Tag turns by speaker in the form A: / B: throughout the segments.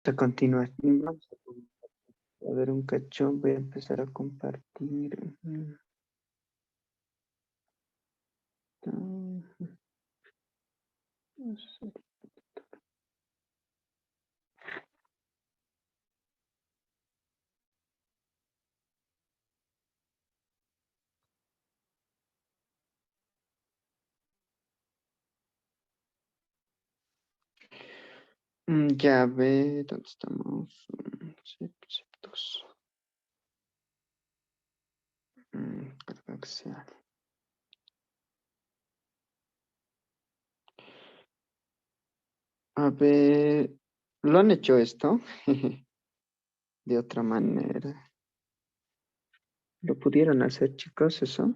A: A continuación, vamos a ver un cachón. Voy a empezar a compartir. Ya ve, ¿dónde estamos? Conceptos. Carga axial. A ver, ¿lo han hecho esto? De otra manera. ¿Lo pudieron hacer, chicos, eso?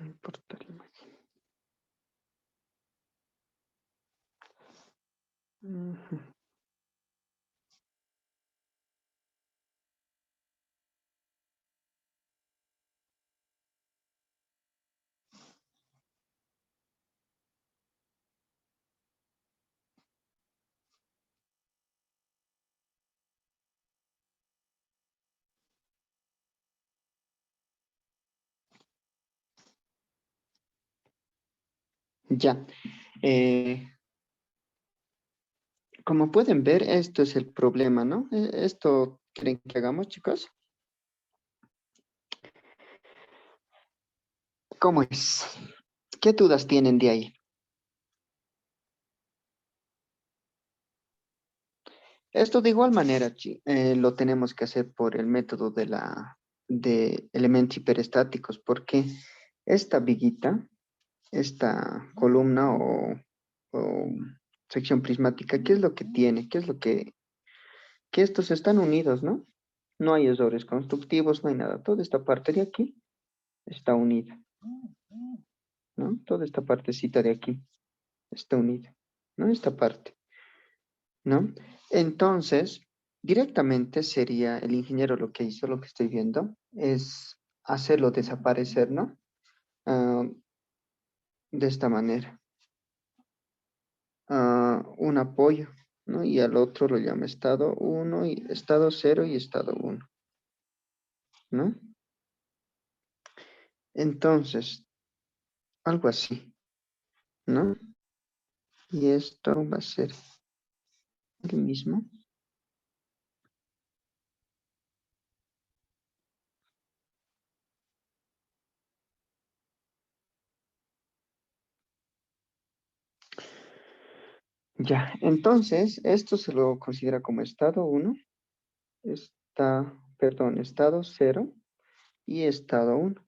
A: Importar imagen. Ujú. Ya. Eh, Como pueden ver, esto es el problema, ¿no? ¿Esto creen que hagamos, chicos? ¿Cómo es? ¿Qué dudas tienen de ahí? Esto de igual manera lo tenemos que hacer por el método de elementos hiperestáticos, porque esta viguita, esta columna o sección prismática, ¿qué es lo que tiene? ¿Qué es lo que estos están unidos, ¿no? No hay errores constructivos, no hay nada. Toda esta parte de aquí está unida, ¿no? Toda esta partecita de aquí está unida, ¿no? Esta parte, ¿no? Entonces, directamente sería el ingeniero lo que hizo, lo que estoy viendo, es hacerlo desaparecer, ¿no? Ah, de esta manera. Un apoyo, ¿no? Y al otro lo llama estado uno y estado cero y estado uno, ¿no? Entonces, algo así, ¿no? Y esto va a ser el mismo. Ya, entonces, esto se lo considera como estado uno, perdón, estado cero y estado uno,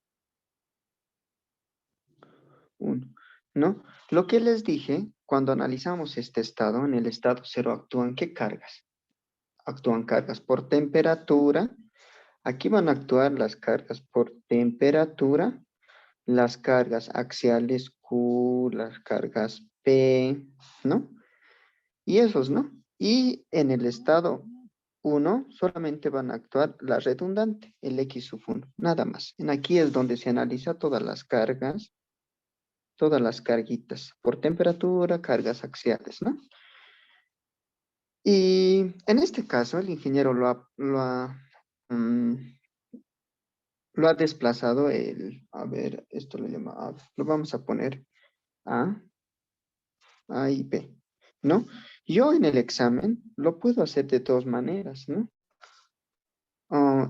A: uno, ¿no? Lo que les dije, cuando analizamos este estado, en el estado cero actúan ¿qué cargas? Actúan cargas por temperatura. Aquí van a actuar las cargas por temperatura, las cargas axiales Q, las cargas P, ¿no? Y esos, ¿no? Y en el estado uno solamente van a actuar la redundante, el X sub 1, nada más. En aquí es donde se analiza todas las cargas, todas las carguitas por temperatura, cargas axiales, ¿no? Y en este caso el ingeniero mm, lo ha desplazado a ver, esto lo llama, lo vamos a poner A, A y B, ¿no? Yo en el examen lo puedo hacer de dos maneras, ¿no?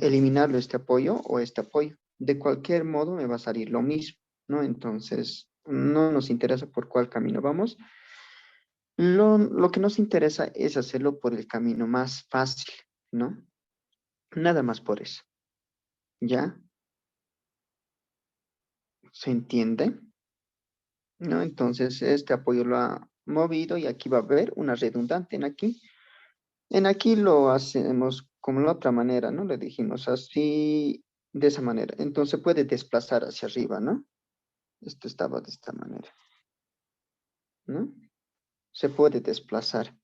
A: Eliminarlo este apoyo o este apoyo. De cualquier modo me va a salir lo mismo, ¿no? Entonces, no nos interesa por cuál camino vamos. Lo que nos interesa es hacerlo por el camino más fácil, ¿no? Nada más por eso, ¿ya? ¿Se entiende? ¿No? Entonces, este apoyo lo ha movido y aquí va a haber una redundante en aquí. En aquí lo hacemos como la otra manera, ¿no? Le dijimos así, de esa manera. Entonces puede desplazar hacia arriba, ¿no? Esto estaba de esta manera, ¿no? Se puede desplazar,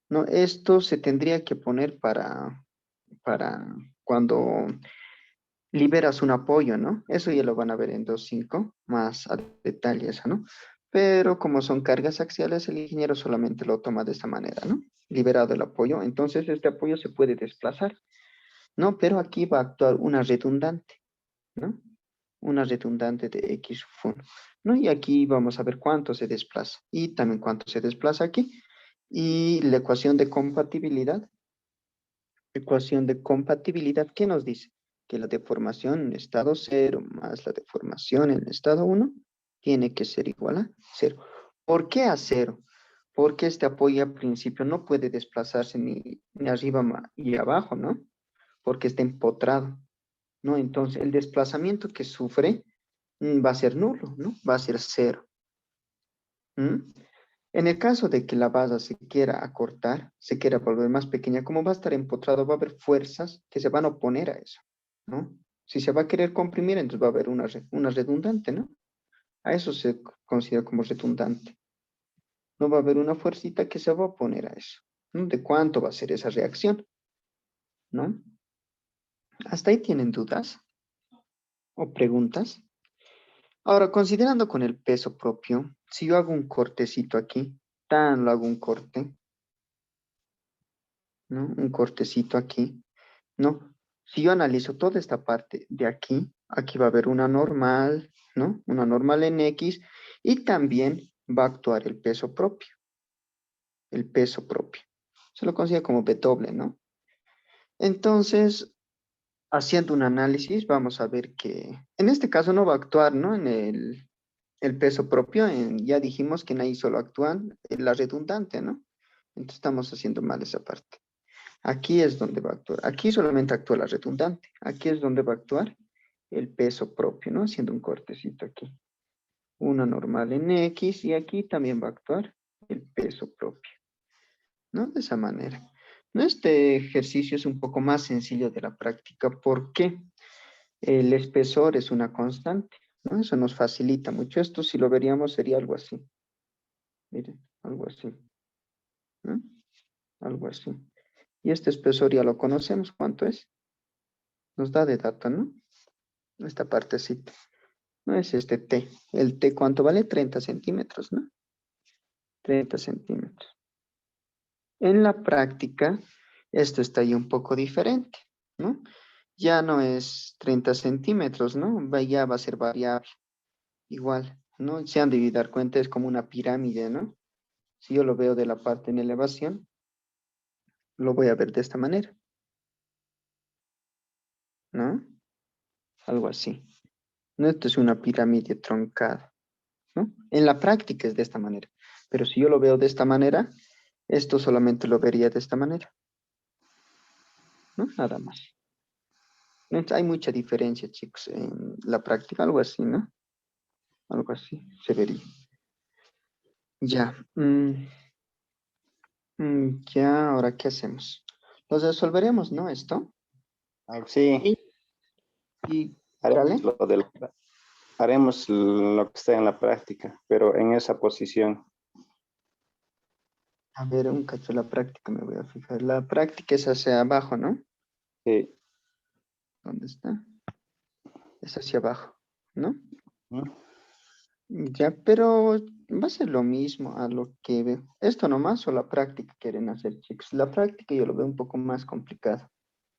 A: ¿no? Esto se tendría que poner para cuando liberas un apoyo, ¿no? Eso ya lo van a ver en 2.5 más a detalle eso, ¿no? Pero como son cargas axiales, el ingeniero solamente lo toma de esta manera, ¿no? Liberado el apoyo, entonces este apoyo se puede desplazar, ¿no? Pero aquí va a actuar una redundante, ¿no? Una redundante de X sub 1, ¿no? Y aquí vamos a ver cuánto se desplaza y también cuánto se desplaza aquí. Y la ecuación de compatibilidad, ¿qué nos dice? Que la deformación en estado cero más la deformación en estado uno tiene que ser igual a cero. ¿Por qué a cero? Porque este apoyo al principio no puede desplazarse ni arriba y abajo, ¿no? Porque está empotrado, ¿no? Entonces, el desplazamiento que sufre va a ser nulo, ¿no? Va a ser cero. ¿Mm? En el caso de que la base se quiera acortar, se quiera volver más pequeña, como va a estar empotrado, va a haber fuerzas que se van a oponer a eso, ¿no? Si se va a querer comprimir, entonces va a haber una redundante, ¿no? A eso se considera como redundante. No va a haber una fuercita que se va a oponer a eso, ¿no? ¿De cuánto va a ser esa reacción, ¿no? ¿Hasta ahí tienen dudas o preguntas? Ahora, considerando con el peso propio, si yo hago un cortecito aquí, tan lo hago un corte, ¿no? Un cortecito aquí, ¿no? Si yo analizo toda esta parte de aquí, aquí va a haber una normal, ¿no? Una normal en X y también va a actuar el peso propio, el peso propio. Se lo considera como B doble, ¿no? Entonces, haciendo un análisis, vamos a ver que en este caso no va a actuar, ¿no? En el peso propio, ya dijimos que en ahí solo actúan la redundante, ¿no? Entonces estamos haciendo mal esa parte. Aquí es donde va a actuar. Aquí solamente actúa la redundante. Aquí es donde va a actuar el peso propio, ¿no? Haciendo un cortecito aquí. Una normal en X y aquí también va a actuar el peso propio, ¿no? De esa manera. ¿No? Este ejercicio es un poco más sencillo de la práctica porque el espesor es una constante, ¿no? Eso nos facilita mucho. Esto si lo veríamos sería algo así. Miren, algo así, ¿no? Algo así. Y este espesor ya lo conocemos. ¿Cuánto es? Nos da de dato, ¿no? Esta partecita. No es este T. El T, ¿cuánto vale? 30 centímetros, ¿no? 30 centímetros. En la práctica, esto está ahí un poco diferente, ¿no? Ya no es 30 centímetros, ¿no? Ya va a ser variable. Igual, ¿no? Se han de dar cuenta, es como una pirámide, ¿no? Si yo lo veo de la parte en elevación, lo voy a ver de esta manera, ¿no? Algo así. No, esto es una pirámide truncada, ¿no? En la práctica es de esta manera. Pero si yo lo veo de esta manera, esto solamente lo vería de esta manera, ¿no? Nada más. Hay mucha diferencia, chicos, en la práctica, algo así, ¿no? Algo así se vería. Ya. Ya, ahora, ¿qué hacemos? Los resolveremos, ¿no? Esto.
B: Sí,
A: Y,
B: haremos
A: dale.
B: haremos lo que está en la práctica, pero en esa posición.
A: A ver, un cacho la práctica, me voy a fijar. La práctica es hacia abajo, ¿no?
B: Sí.
A: ¿Dónde está? Es hacia abajo, ¿no?
B: ¿Mm?
A: Ya, pero va a ser lo mismo a lo que veo. ¿Esto nomás o la práctica quieren hacer, chicos? La práctica yo lo veo un poco más complicado.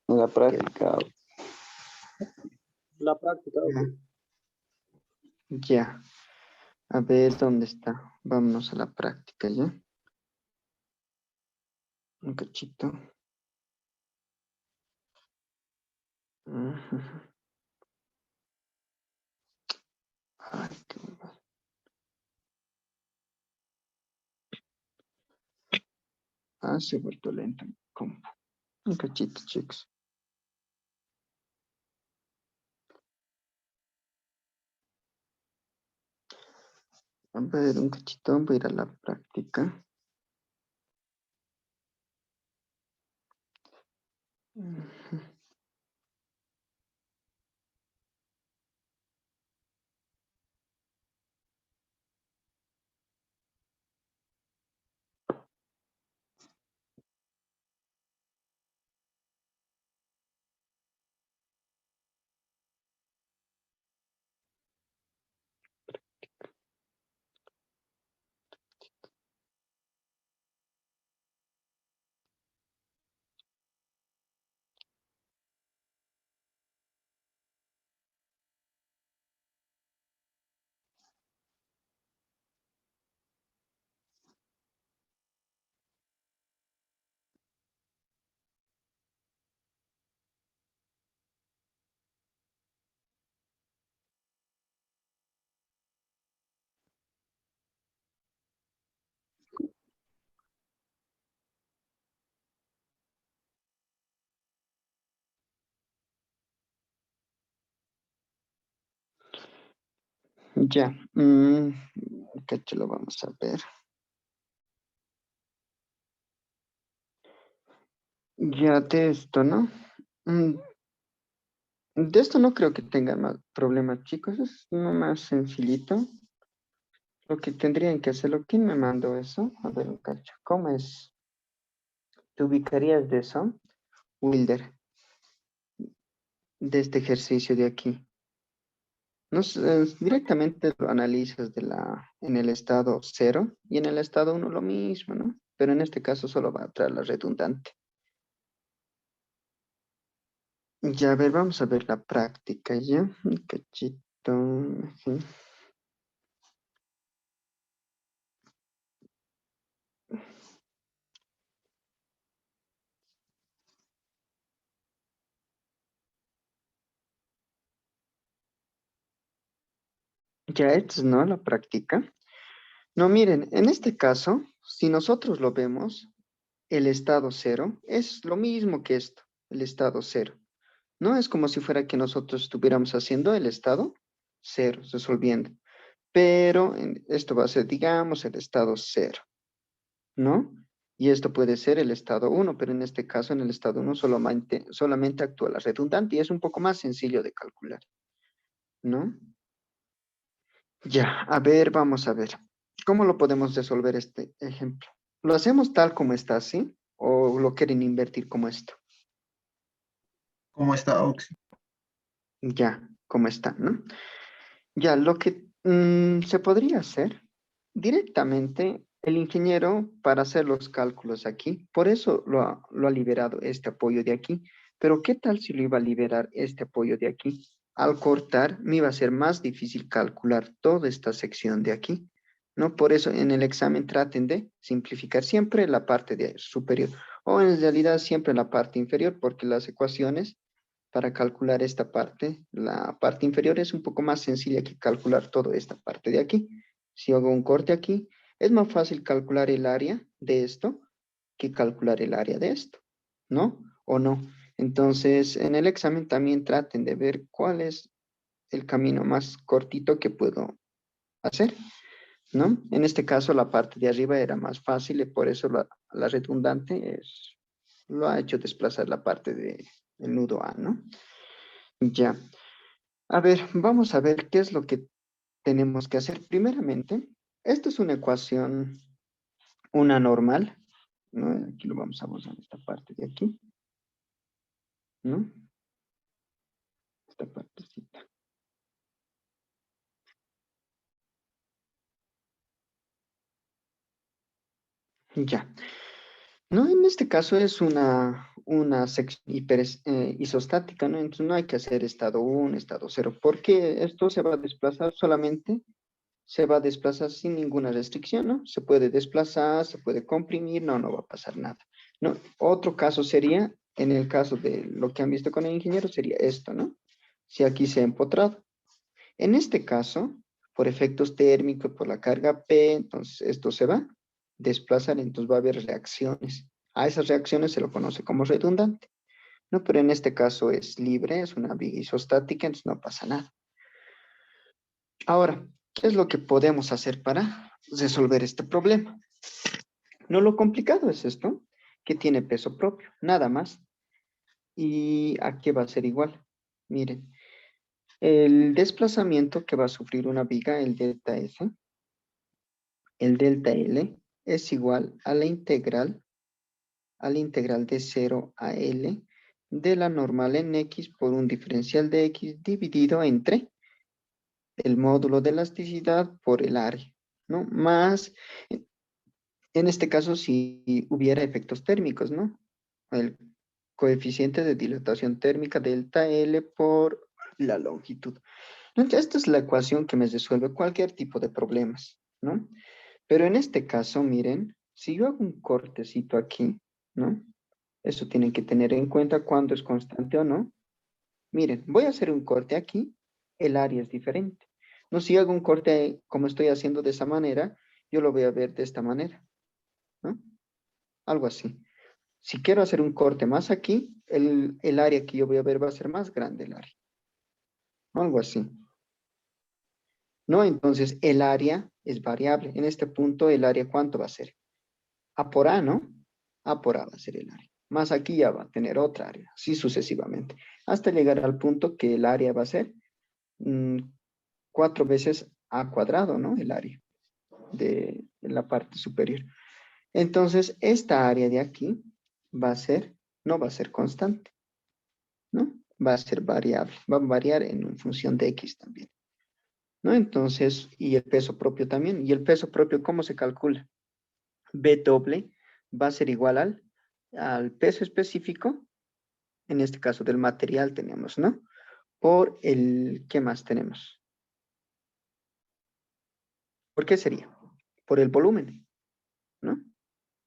B: La
A: que
B: práctica.
C: La práctica.
A: Ya, ya. A ver, ¿dónde está? Vámonos a la práctica, ¿ya? Un cachito. Ujú. Ay, qué mal. Ah, se ha vuelto lento. ¿Cómo? Un cachito, chicos. A ver, un cachito. Voy a ir a la práctica. Ujú. Ya. Cacho, lo vamos a ver. Ya de esto, ¿no? Mm, de esto no creo que tenga más problemas, chicos. Es uno más sencillito. Lo que tendrían que hacerlo. ¿Quién me mandó eso? A ver, un cacho. ¿Cómo es? ¿Te ubicarías de eso? Wilder, de este ejercicio de aquí. No sé, directamente lo analizas en el estado cero y en el estado uno lo mismo, ¿no? Pero en este caso solo va a traer la redundante. Ya, a ver, vamos a ver la práctica, ¿ya? Un cachito. Ujú. Ya, esta es, ¿no? La práctica. No, miren, en este caso, si nosotros lo vemos, el estado cero es lo mismo que esto, el estado cero. No es como si fuera que nosotros estuviéramos haciendo el estado cero, resolviendo. Pero esto va a ser, digamos, el estado cero, ¿no? Y esto puede ser el estado uno, pero en este caso, en el estado uno solamente actúa la redundante y es un poco más sencillo de calcular, ¿no? Ya, a ver, vamos a ver. ¿Cómo lo podemos resolver este ejemplo? ¿Lo hacemos tal como está, sí? ¿O lo quieren invertir como esto?
C: ¿Cómo está, Oxy?
A: Ya, como está, ¿no? Ya, lo que se podría hacer directamente el ingeniero para hacer los cálculos aquí, por eso lo ha liberado este apoyo de aquí, pero ¿qué tal si lo iba a liberar este apoyo de aquí? Al cortar me iba a ser más difícil calcular toda esta sección de aquí, ¿no? Por eso en el examen traten de simplificar siempre la parte superior o en realidad siempre la parte inferior, porque las ecuaciones para calcular esta parte. La parte inferior es un poco más sencilla que calcular toda esta parte de aquí. Si hago un corte aquí, es más fácil calcular el área de esto que calcular el área de esto, ¿no? ¿O no? Entonces, en el examen también traten de ver cuál es el camino más cortito que puedo hacer, ¿no? En este caso, la parte de arriba era más fácil y por eso la redundante lo ha hecho desplazar la parte del nudo A, ¿no? Ya. A ver, vamos a ver qué es lo que tenemos que hacer. Primeramente, esto es una ecuación, una normal, ¿no? Aquí lo vamos a usar esta parte de aquí, ¿no? Esta partecita. Ya. No, en este caso es una sección isostática, ¿no? Entonces no hay que hacer estado uno, estado cero, porque esto se va a desplazar solamente, se va a desplazar sin ninguna restricción, ¿no? Se puede desplazar, se puede comprimir, no, no va a pasar nada, ¿no? Otro caso sería, en el caso de lo que han visto con el ingeniero, sería esto, ¿no? Si aquí se ha empotrado. En este caso, por efectos térmicos, por la carga P, entonces esto se va a desplazar, entonces va a haber reacciones. A esas reacciones se lo conoce como redundante, ¿no? Pero en este caso es libre, es una viga isostática, entonces no pasa nada. Ahora, ¿qué es lo que podemos hacer para resolver este problema? No, lo complicado es esto, que tiene peso propio, nada más. Y aquí va a ser igual. Miren, el desplazamiento que va a sufrir una viga, el delta F, el delta L, es igual a la integral de 0 a L de la normal en X por un diferencial de X dividido entre el módulo de elasticidad por el área, ¿no? Más, en este caso, si hubiera efectos térmicos, ¿no? El coeficiente de dilatación térmica delta L por la longitud. Entonces, esta es la ecuación que me resuelve cualquier tipo de problemas, ¿no? Pero en este caso, miren, si yo hago un cortecito aquí, ¿no? Eso tienen que tener en cuenta cuando es constante o no. Miren, voy a hacer un corte aquí, el área es diferente. No, si hago un corte como estoy haciendo de esa manera, yo lo voy a ver de esta manera, ¿no? Algo así. Si quiero hacer un corte más aquí, el área que yo voy a ver va a ser más grande el área. Algo así. ¿no? Entonces, el área es variable. En este punto, el área, ¿cuánto va a ser? A por A, ¿no? A por A va a ser el área. Más aquí ya va a tener otra área, así sucesivamente. Hasta llegar al punto que el área va a ser 4 veces A cuadrado, ¿no? El área de la parte superior. Entonces, esta área de aquí va a ser, no va a ser constante, ¿no? Va a ser variable, va a variar en función de X también, ¿no? Entonces, y el peso propio también. ¿Y el peso propio cómo se calcula? B doble va a ser igual al peso específico, en este caso del material tenemos, ¿no? Por el, ¿qué más tenemos? ¿Por qué sería? Por el volumen, ¿no?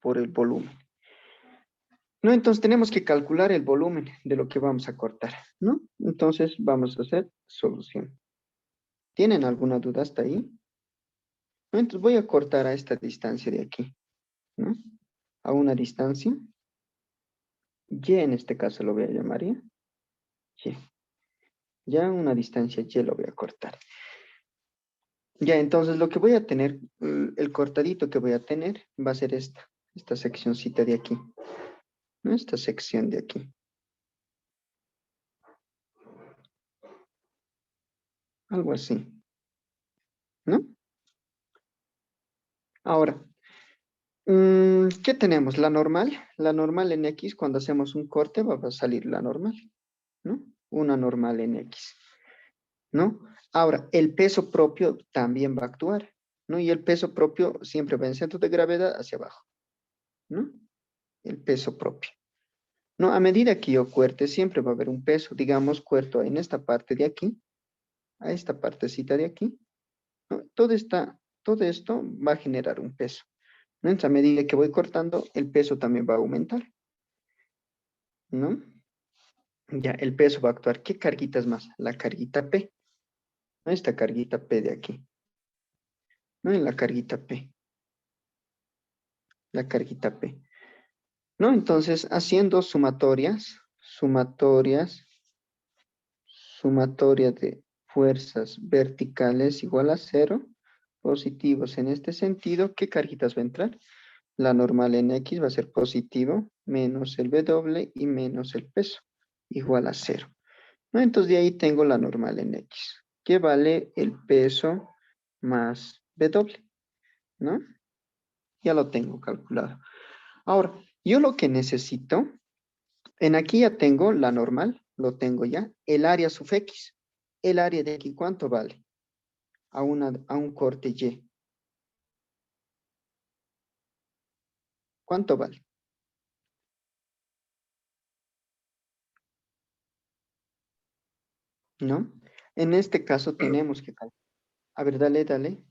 A: Por el volumen. No, entonces tenemos que calcular el volumen de lo que vamos a cortar, ¿no? Entonces vamos a hacer solución. ¿Tienen alguna duda hasta ahí? No, entonces voy a cortar a esta distancia de aquí, ¿no? A una distancia. Y en este caso lo voy a llamar Y. Y. Ya a una distancia Y lo voy a cortar. Ya, entonces lo que voy a tener, el cortadito que voy a tener va a ser esta seccioncita de aquí, ¿no? Esta sección de aquí. Algo así, ¿no? Ahora, ¿qué tenemos? La normal. La normal en X, cuando hacemos un corte, va a salir la normal, ¿no? Una normal en X, ¿no? Ahora, el peso propio también va a actuar, ¿no? Y el peso propio siempre va en centro de gravedad hacia abajo, ¿no? El peso propio. No, a medida que yo cuerte, siempre va a haber un peso. Digamos, cuerto en esta parte de aquí, a esta partecita de aquí, ¿no? Todo esto va a generar un peso, ¿no? Entonces, a medida que voy cortando, el peso también va a aumentar, ¿no? Ya, el peso va a actuar. ¿Qué carguitas más? La carguita P, ¿no? Esta carguita P de aquí, ¿no? En la carguita P, la carguita P, ¿no? Entonces, haciendo sumatoria de fuerzas verticales igual a 0, positivos en este sentido, ¿qué carguitas va a entrar? La normal en X va a ser positivo, menos el W y menos el peso, igual a 0. ¿No? Entonces de ahí tengo la normal en X, que vale el peso más W, ¿no? Ya lo tengo calculado. Ahora, yo lo que necesito, en aquí ya tengo la normal, lo tengo ya, el área sub X. El área de aquí, ¿cuánto vale? A un corte Y. ¿Cuánto vale? ¿No? En este caso tenemos que calcular. A ver, dale, dale.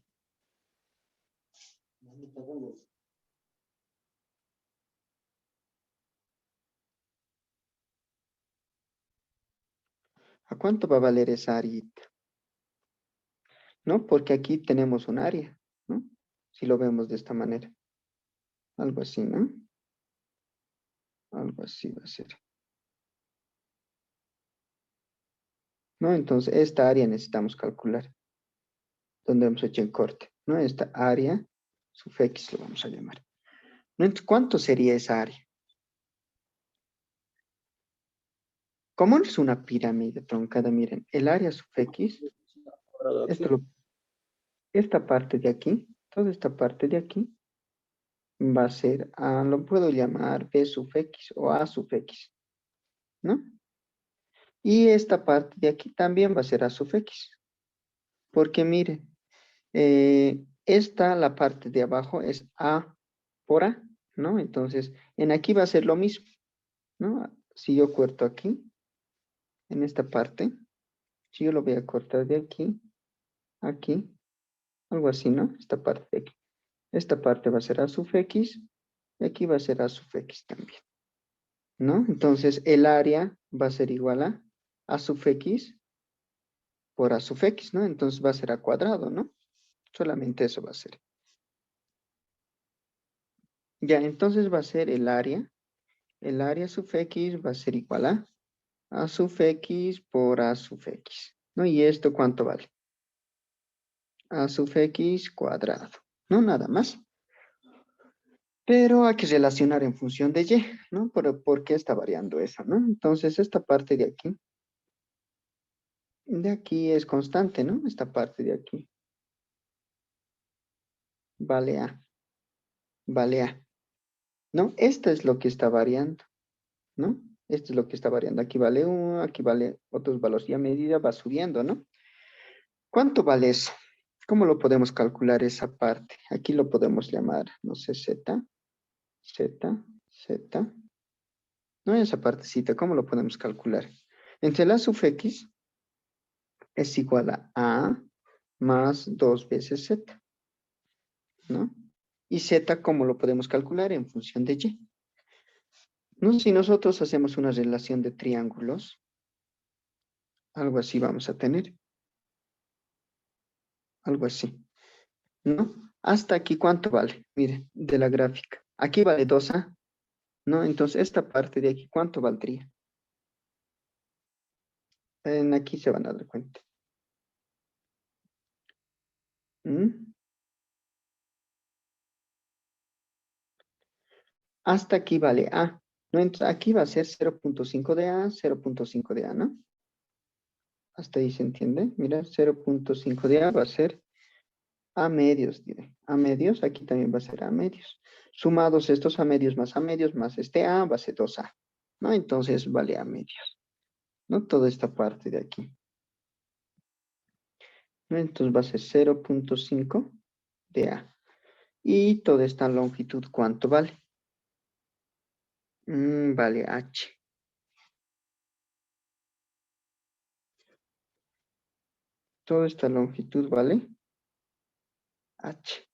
A: ¿A cuánto va a valer esa área? ¿No? Porque aquí tenemos un área, ¿no? Si lo vemos de esta manera. Algo así, ¿no? Algo así va a ser. ¿No? Entonces, esta área necesitamos calcular. Donde hemos hecho el corte, ¿no? Esta área, sub X lo vamos a llamar. ¿No? Entonces, ¿cuánto sería esa área? Como es una pirámide truncada, miren, el área sub X, esta parte de aquí, toda esta parte de aquí, va a ser, lo puedo llamar B sub X o A sub X, ¿no? Y esta parte de aquí también va a ser A sub X, porque miren, la parte de abajo es A por A, ¿no? Entonces, en aquí va a ser lo mismo, ¿no? Si yo corto aquí, en esta parte, si yo lo voy a cortar de aquí, algo así, ¿no? Esta parte de aquí. Esta parte va a ser A sub X, y aquí va a ser A sub X también, ¿no? Entonces, el área va a ser igual a sub X por A sub X, ¿no? Entonces va a ser A cuadrado, ¿no? Solamente eso va a ser. Ya, entonces va a ser el área sub X va a ser igual a sub X por A sub X, ¿no? ¿Y esto cuánto vale? a sub x cuadrado. No, nada más. Pero hay que relacionar en función de y, ¿no? ¿Por qué está variando eso, no? Entonces, esta parte de aquí es constante, ¿no? Esta parte de aquí. Vale A. Vale A. ¿No? Esto es lo que está variando, ¿no? Esto es lo que está variando. Aquí vale 1, aquí vale otros valores y a medida va subiendo, ¿no? ¿Cuánto vale eso? ¿Cómo lo podemos calcular esa parte? Aquí lo podemos llamar, no sé, Z, Z, Z. No, esa partecita, ¿cómo lo podemos calcular? Entre la sub X es igual a más 2 veces Z, ¿no? Y Z, ¿cómo lo podemos calcular? En función de Y. ¿No? Si nosotros hacemos una relación de triángulos, algo así vamos a tener. Algo así, ¿no? Hasta aquí, ¿cuánto vale? Miren, de la gráfica. Aquí vale 2A, ¿no? Entonces, esta parte de aquí, ¿cuánto valdría? Aquí se van a dar cuenta. ¿Mm? Hasta aquí vale A, ¿no? Entonces, aquí va a ser 0.5 de A, 0.5 de A, ¿no? Hasta ahí se entiende. Mira, 0.5 de A va a ser A medios, diré. A medios, aquí también va a ser A medios. Sumados estos A medios más este A, va a ser 2A, ¿no? Entonces, vale A medios, ¿no? Toda esta parte de aquí. ¿No? Entonces va a ser 0.5 de A. Y toda esta longitud, ¿cuánto vale? Vale H. Toda esta longitud vale H.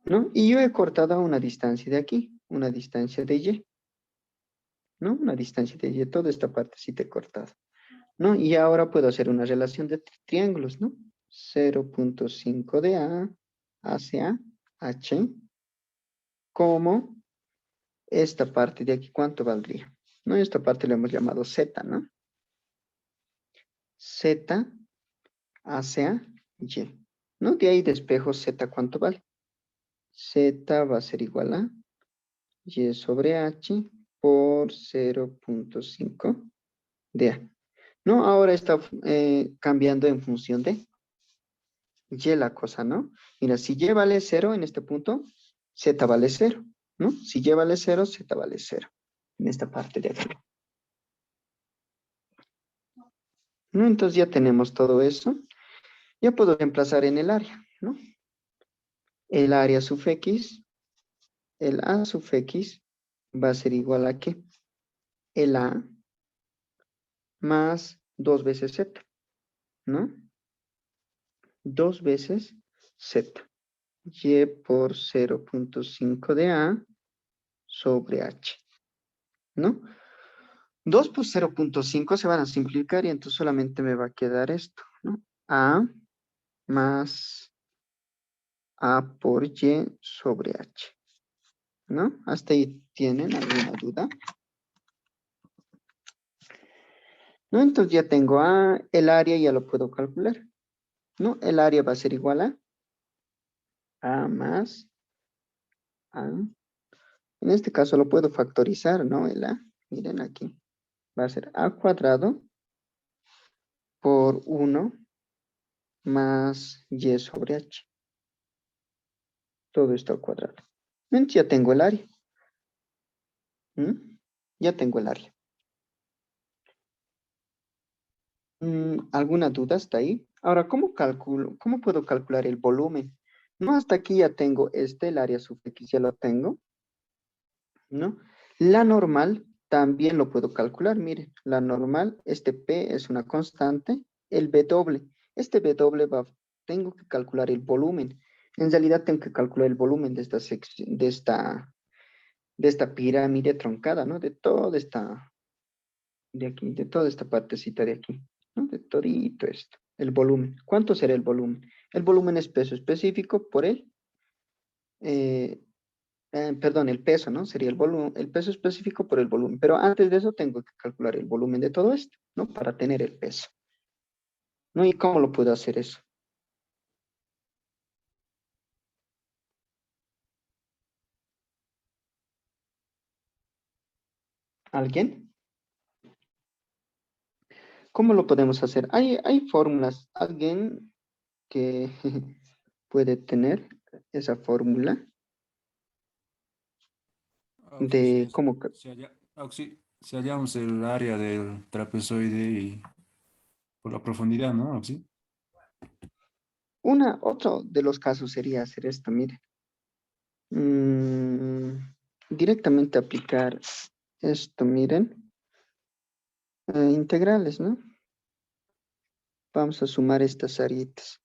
A: ¿No? Y yo he cortado una distancia de aquí, una distancia de Y. ¿No? Una distancia de Y. Toda esta parte sí te he cortado. ¿No? Y ahora puedo hacer una relación de triángulos, ¿no? 0.5 de A hacia H, como esta parte de aquí, ¿cuánto valdría? ¿No? Esta parte le hemos llamado Z, ¿no? Z hacia Y. ¿No? De ahí despejo Z, ¿cuánto vale? Z va a ser igual a Y sobre H por 0.5 de A. ¿No? Ahora está cambiando en función de Y la cosa, ¿no? Mira, si Y vale 0 en este punto, Z vale 0, ¿no? Si Y vale 0, Z vale 0. En esta parte de aquí. ¿No? Entonces ya tenemos todo eso. Ya puedo reemplazar en el área, ¿no? El área sub X, el A sub X va a ser igual a ¿qué? El A más 2 veces Z, ¿no? 2 veces Z. Y por 0.5 de A sobre H, ¿no? 2 por 0.5 se van a simplificar y entonces solamente me va a quedar esto, ¿no? A más A por Y sobre H, ¿no? ¿Hasta ahí tienen alguna duda? ¿No? Entonces ya tengo A, el área ya lo puedo calcular, ¿no? El área va a ser igual A más A. En este caso lo puedo factorizar, ¿no? El A, miren aquí, va a ser A cuadrado por 1 más Y sobre H. Todo esto al cuadrado. Entonces ya tengo el área. Ya tengo el área. ¿Alguna duda hasta ahí? Ahora, cómo puedo calcular el volumen? No, hasta aquí ya tengo el área sub X ya lo tengo, ¿no? La normal también lo puedo calcular, miren, la normal, este P es una constante, el W, este W tengo que calcular el volumen. En realidad tengo que calcular el volumen de esta sección, de esta pirámide truncada, ¿no? De toda esta, de aquí, de toda esta partecita de aquí, ¿no? De todito esto, el volumen. ¿Cuánto será el volumen? El volumen es peso específico por eh, perdón, el peso, ¿no? Sería el volumen, el peso específico por el volumen. Pero antes de eso tengo que calcular el volumen de todo esto, ¿no? Para tener el peso, ¿no? ¿Y cómo lo puedo hacer eso? ¿Alguien? ¿Cómo lo podemos hacer? Hay fórmulas. ¿Alguien que puede tener esa fórmula
D: Auxi,
A: de cómo?
D: si hallamos el área del trapezoide y por la profundidad, ¿no? Auxi.
A: Otro de los casos sería hacer esto, mire. Mm, directamente aplicar esto, miren. Integrales, ¿no? Vamos a sumar estas aritas.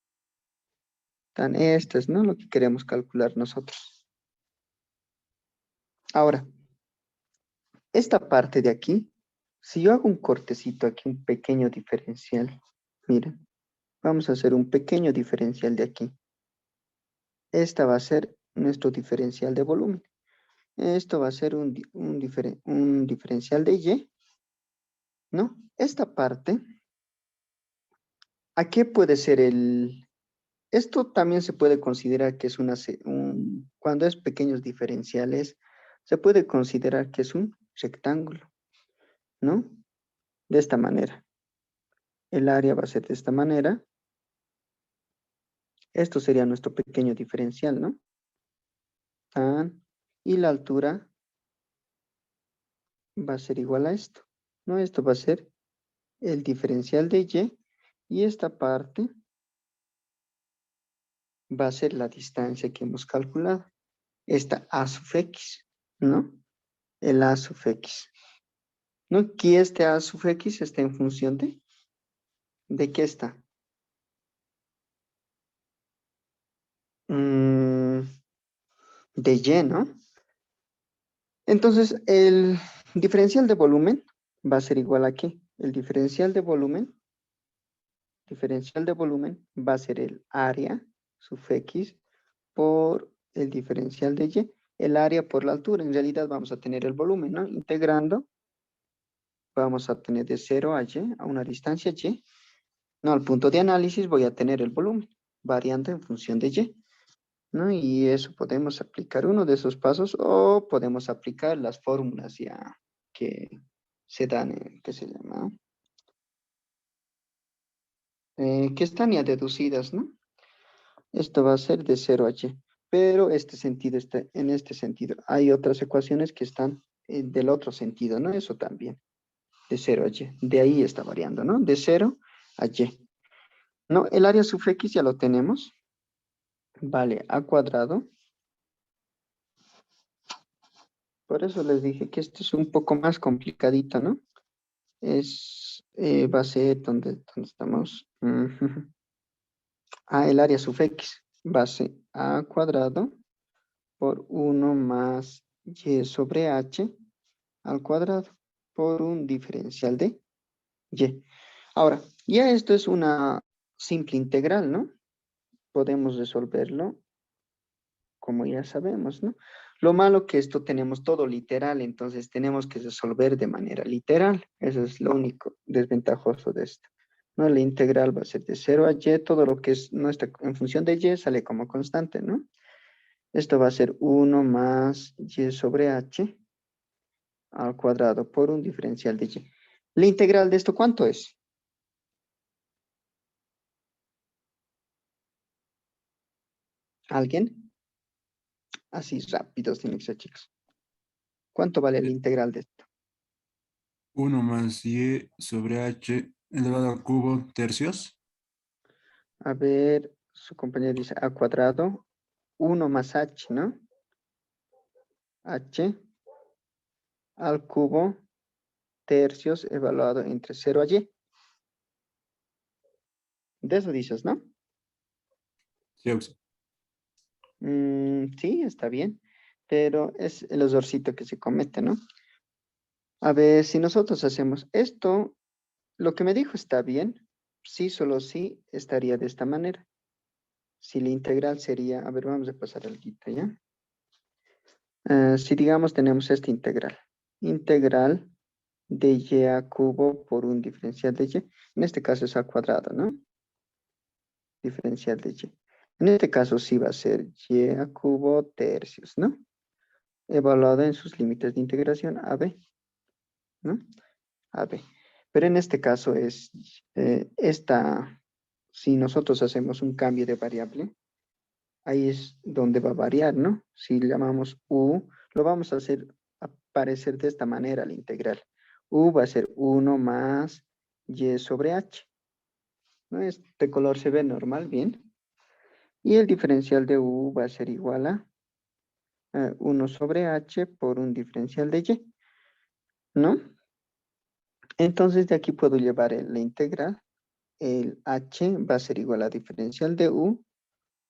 A: Están estas, ¿no? Lo que queremos calcular nosotros. Ahora, esta parte de aquí, si yo hago un cortecito aquí, un pequeño diferencial, miren, vamos a hacer un pequeño diferencial de aquí. Esta va a ser nuestro diferencial de volumen. Esto va a ser un diferencial de Y, ¿no? Esta parte, ¿a qué puede ser el...? Esto también se puede considerar que es cuando es pequeños diferenciales, se puede considerar que es un rectángulo, ¿no? De esta manera. El área va a ser de esta manera. Esto sería nuestro pequeño diferencial, ¿no? Y la altura va a ser igual a esto, ¿no? Esto va a ser el diferencial de y esta parte va a ser la distancia que hemos calculado. Esta A sub X, ¿no? El A sub X. ¿No? Aquí este A sub X está en función ¿de qué está? Mm, de Y, ¿no? Entonces, el diferencial de volumen va a ser igual a ¿qué? El diferencial de volumen va a ser el área sub X por el diferencial de Y, el área por la altura. En realidad vamos a tener el volumen, ¿no? Integrando, vamos a tener de 0 a Y, a una distancia Y. No, al punto de análisis voy a tener el volumen, variando en función de Y, ¿no? Y eso podemos aplicar uno de esos pasos o podemos aplicar las fórmulas ya que se dan, ¿qué se llama? Que están ya deducidas, ¿no? Esto va a ser de 0 a Y, pero este sentido está en este sentido. Hay otras ecuaciones que están del otro sentido, ¿no? Eso también, de 0 a Y. De ahí está variando, ¿no? De 0 a Y. No, el área sub X ya lo tenemos. Vale, a cuadrado. Por eso les dije que esto es un poco más complicadito, ¿no? Va a ser donde estamos. El área sub X va a ser a cuadrado por 1 más Y sobre H al cuadrado por un diferencial de Y. Ahora, ya esto es una simple integral, ¿no? Podemos resolverlo como ya sabemos, ¿no? Lo malo que esto tenemos todo literal, entonces tenemos que resolver de manera literal. Eso es lo único desventajoso de esto. ¿No? La integral va a ser de 0 a Y, todo lo que no está en función de Y sale como constante, ¿no? Esto va a ser 1 más Y sobre H al cuadrado por un diferencial de Y. ¿La integral de esto cuánto es? ¿Alguien? Así rápidos tienen que ser, chicos. ¿Cuánto vale la integral de esto?
D: 1 más y sobre h elevado al cubo tercios.
A: A ver, su compañero dice a cuadrado, 1 más h, ¿no? H al cubo tercios evaluado entre 0 a y. De eso dices, ¿no?
D: Sí, Auxi.
A: Sí, está bien, pero es el errorcito que se comete, ¿no? A ver, si nosotros hacemos esto, lo que me dijo está bien, sí, solo sí, estaría de esta manera. Si la integral sería, a ver, vamos a pasar al guita, ¿ya? Si digamos tenemos esta integral. Integral de y a cubo por un diferencial de y. En este caso es a cuadrado, ¿no? Diferencial de y. En este caso sí va a ser y a cubo tercios, ¿no? Evaluado en sus límites de integración a b. ¿no? A ver, pero en este caso es si nosotros hacemos un cambio de variable, ahí es donde va a variar, ¿no? Si le llamamos u, lo vamos a hacer aparecer de esta manera la integral. U va a ser 1 más y sobre h, ¿no? Este color se ve normal, bien. Y el diferencial de u va a ser igual a 1 sobre h por un diferencial de y, ¿no? Entonces de aquí puedo llevar la integral. El h va a ser igual a diferencial de u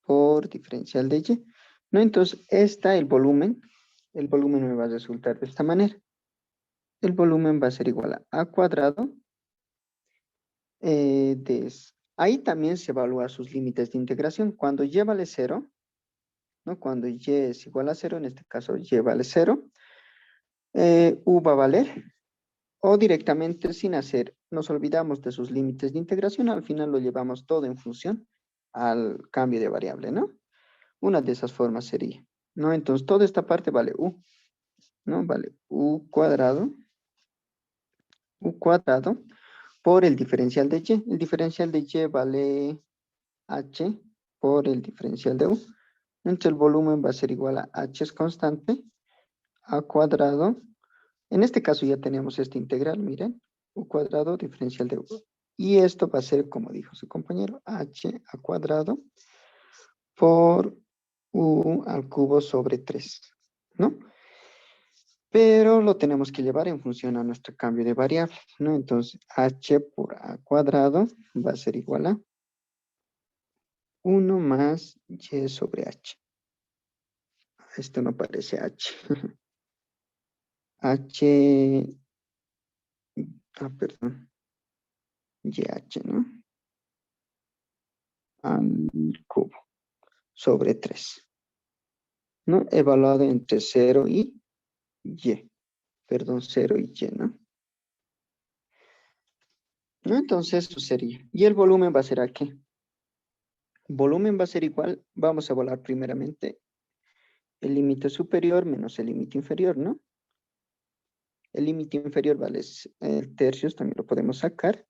A: por diferencial de y, ¿no? Entonces el volumen me va a resultar de esta manera. El volumen va a ser igual a cuadrado. Ahí también se evalúa sus límites de integración. Cuando y vale 0, ¿no? Cuando y es igual a 0, en este caso y vale 0, u va a valer. O directamente sin hacer, nos olvidamos de sus límites de integración, al final lo llevamos todo en función al cambio de variable, ¿no? Una de esas formas sería, ¿no? Entonces, toda esta parte vale u, ¿no? Vale u cuadrado por el diferencial de y. El diferencial de y vale h por el diferencial de u. Entonces, el volumen va a ser igual a h es constante, a cuadrado. En este caso ya tenemos esta integral, miren, u cuadrado diferencial de u. Y esto va a ser, como dijo su compañero, h a cuadrado por u al cubo sobre 3, ¿no? Pero lo tenemos que llevar en función a nuestro cambio de variable, ¿no? Entonces, h por a cuadrado va a ser igual a 1 más y sobre h. Esto no parece h. h, perdón, YH, ¿no? Al cubo sobre 3, ¿no? Evaluado entre 0 y y, perdón, 0 y y, ¿no? ¿No? Entonces, eso sería. ¿Y el volumen va a ser aquí? Volumen va a ser igual, vamos a evaluar primeramente el límite superior menos el límite inferior, ¿no? El límite inferior vale tercios, también lo podemos sacar.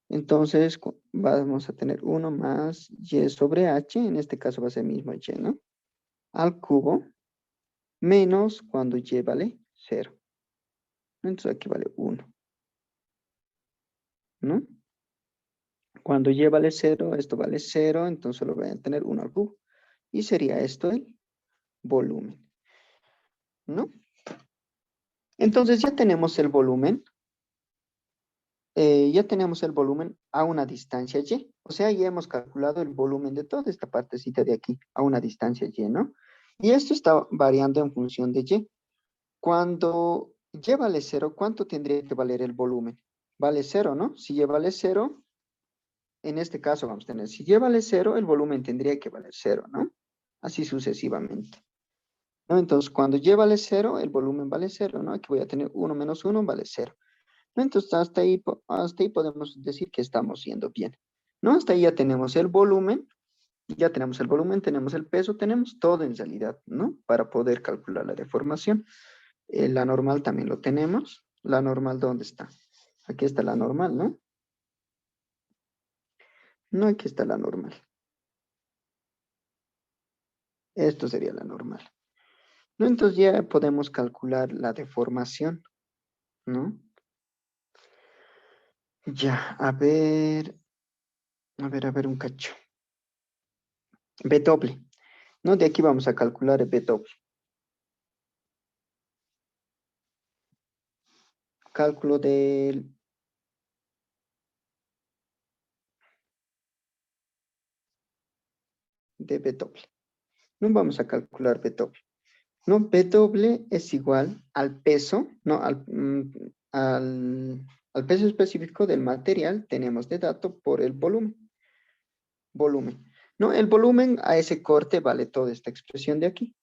A: Entonces, vamos a tener 1 más y sobre h, en este caso va a ser mismo y, ¿no? Al cubo, menos cuando y vale 0. Entonces aquí vale 1, ¿no? Cuando y vale 0, esto vale 0, entonces lo voy a tener 1 al cubo. Y sería esto el volumen, ¿no? Entonces ya tenemos el volumen. Ya tenemos el volumen a una distancia y. O sea, ya hemos calculado el volumen de toda esta partecita de aquí a una distancia y, ¿no? Y esto está variando en función de y. Cuando y vale 0, ¿cuánto tendría que valer el volumen? Vale 0, ¿no? Si y vale 0, en este caso vamos a tener, si y vale 0, el volumen tendría que valer 0, ¿no? Así sucesivamente, ¿no? Entonces, cuando y vale 0, el volumen vale 0, ¿no? Aquí voy a tener 1 menos 1 vale 0. ¿No? Entonces, hasta ahí podemos decir que estamos yendo bien, ¿no? Hasta ahí ya tenemos el volumen, tenemos el peso, tenemos todo en realidad, ¿no? Para poder calcular la deformación. La normal también lo tenemos. ¿La normal dónde está? Aquí está la normal, ¿no? No, aquí está la normal. Esto sería la normal, ¿no? Entonces ya podemos calcular la deformación, ¿no? Ya, a ver un cacho. B doble, ¿no? De aquí vamos a calcular B doble. Cálculo de B doble. No vamos a calcular B doble. No, B doble es igual al peso, no, al peso específico del material tenemos de dato por el volumen. Volumen. No, el volumen a ese corte vale toda esta expresión de aquí.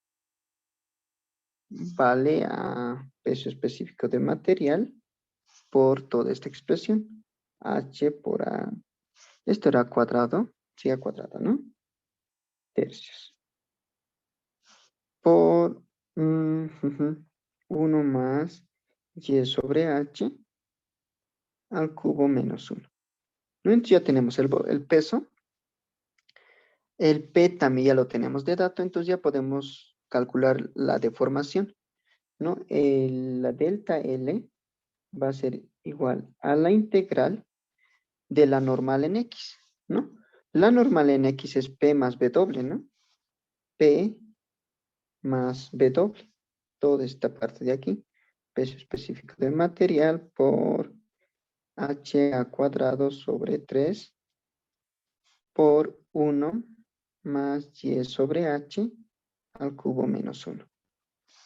A: Vale a peso específico del material por toda esta expresión. H por A. Esto era cuadrado. Sí, a cuadrado, ¿no? Tercios. Por 1 más Y sobre H al cubo menos 1. ¿No? Entonces ya tenemos el peso. El P también ya lo tenemos de dato, entonces ya podemos calcular la deformación, ¿no? La delta L va a ser igual a la integral de la normal en X, ¿no? La normal en X es P más W, ¿no? P más W. Toda esta parte de aquí. Peso específico del material por H a cuadrado sobre 3 por 1 más Y sobre H al cubo menos 1.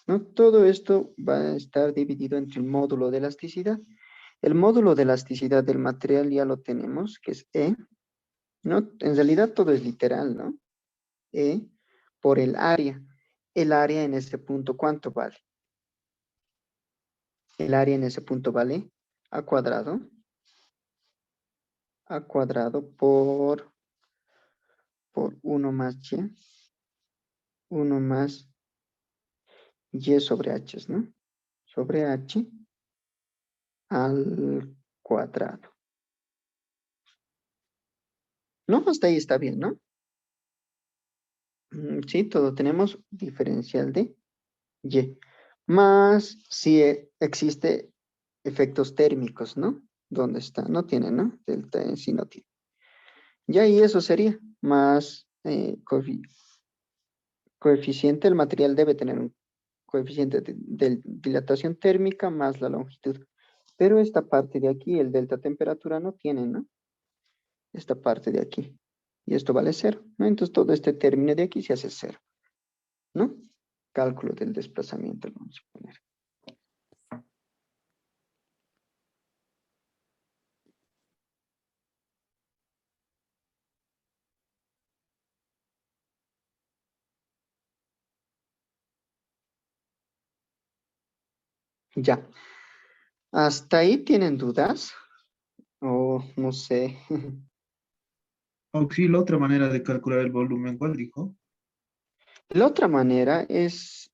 A: ¿No? Todo esto va a estar dividido entre el módulo de elasticidad. El módulo de elasticidad del material ya lo tenemos, que es E. ¿No? En realidad todo es literal, ¿no? E por el área. El área en ese punto, ¿cuánto vale? El área en ese punto vale a cuadrado por 1 más Y, 1 más Y sobre H, ¿no? Sobre H al cuadrado. ¿No? Hasta ahí está bien, ¿no? Sí, todo tenemos diferencial de Y. Más si existe efectos térmicos, ¿no? ¿Dónde está? No tiene, ¿no? Delta en sí no tiene. Y ahí eso sería más coeficiente. El material debe tener un coeficiente de dilatación térmica más la longitud. Pero esta parte de aquí, el delta temperatura, no tiene, ¿no? Esta parte de aquí. Y esto vale 0, ¿no? Entonces todo este término de aquí se hace 0, ¿no? Cálculo del desplazamiento, lo vamos a poner. Ya. ¿Hasta ahí tienen dudas? O no sé.
C: Oxy, la otra manera de calcular el volumen, ¿cuál dijo?
A: La otra manera es,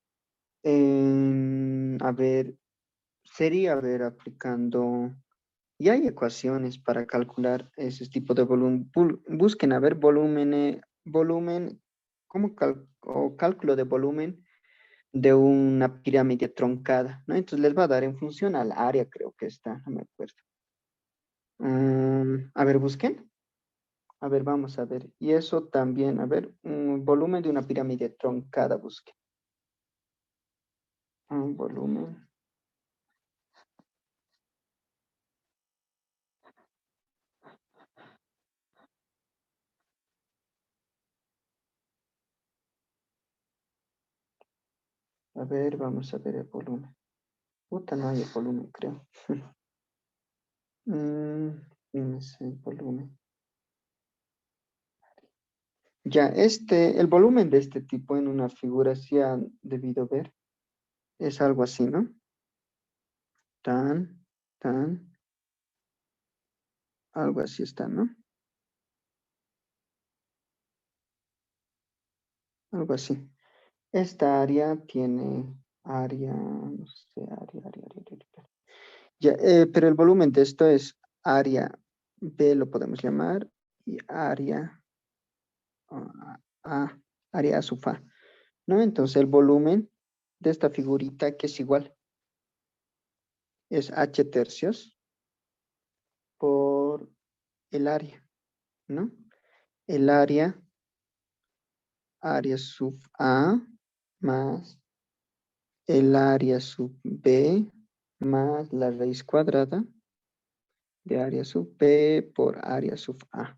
A: a ver, sería, a ver, aplicando, y hay ecuaciones para calcular ese tipo de volumen. Busquen, a ver, volumen, o cálculo de volumen de una pirámide truncada, ¿no? Entonces les va a dar en función al área, creo que está, no me acuerdo. A ver, busquen. A ver, vamos a ver. Y eso también, a ver, volumen de una pirámide truncada, busquen. Volumen. A ver, vamos a ver el volumen. Puta, no hay el volumen, creo. Es el volumen. Ya, el volumen de este tipo en una figura sí han debido ver. Es algo así, ¿no? Tan, algo así está, ¿no? Algo así. Esta área tiene área, no sé, área. Ya, pero el volumen de esto es área B, lo podemos llamar, y área A, área A sub A, ¿no? Entonces el volumen de esta figurita que es igual, es H tercios por el área, ¿no? El área sub A más el área sub B más la raíz cuadrada de área sub B por área sub A,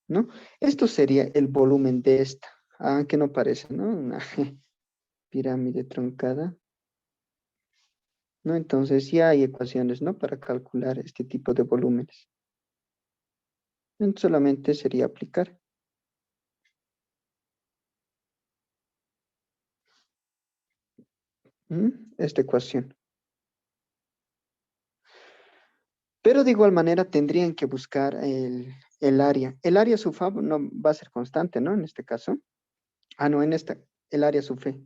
A: ¿no? Esto sería el volumen de esta, aunque no parece, ¿no? Una pirámide truncada, ¿no? Entonces ya hay ecuaciones, ¿no? Para calcular este tipo de volúmenes. Entonces solamente sería aplicar. Esta ecuación. Pero de igual manera tendrían que buscar el área. El área sub A no va a ser constante, ¿no? En este caso. No, en esta, el área sub B.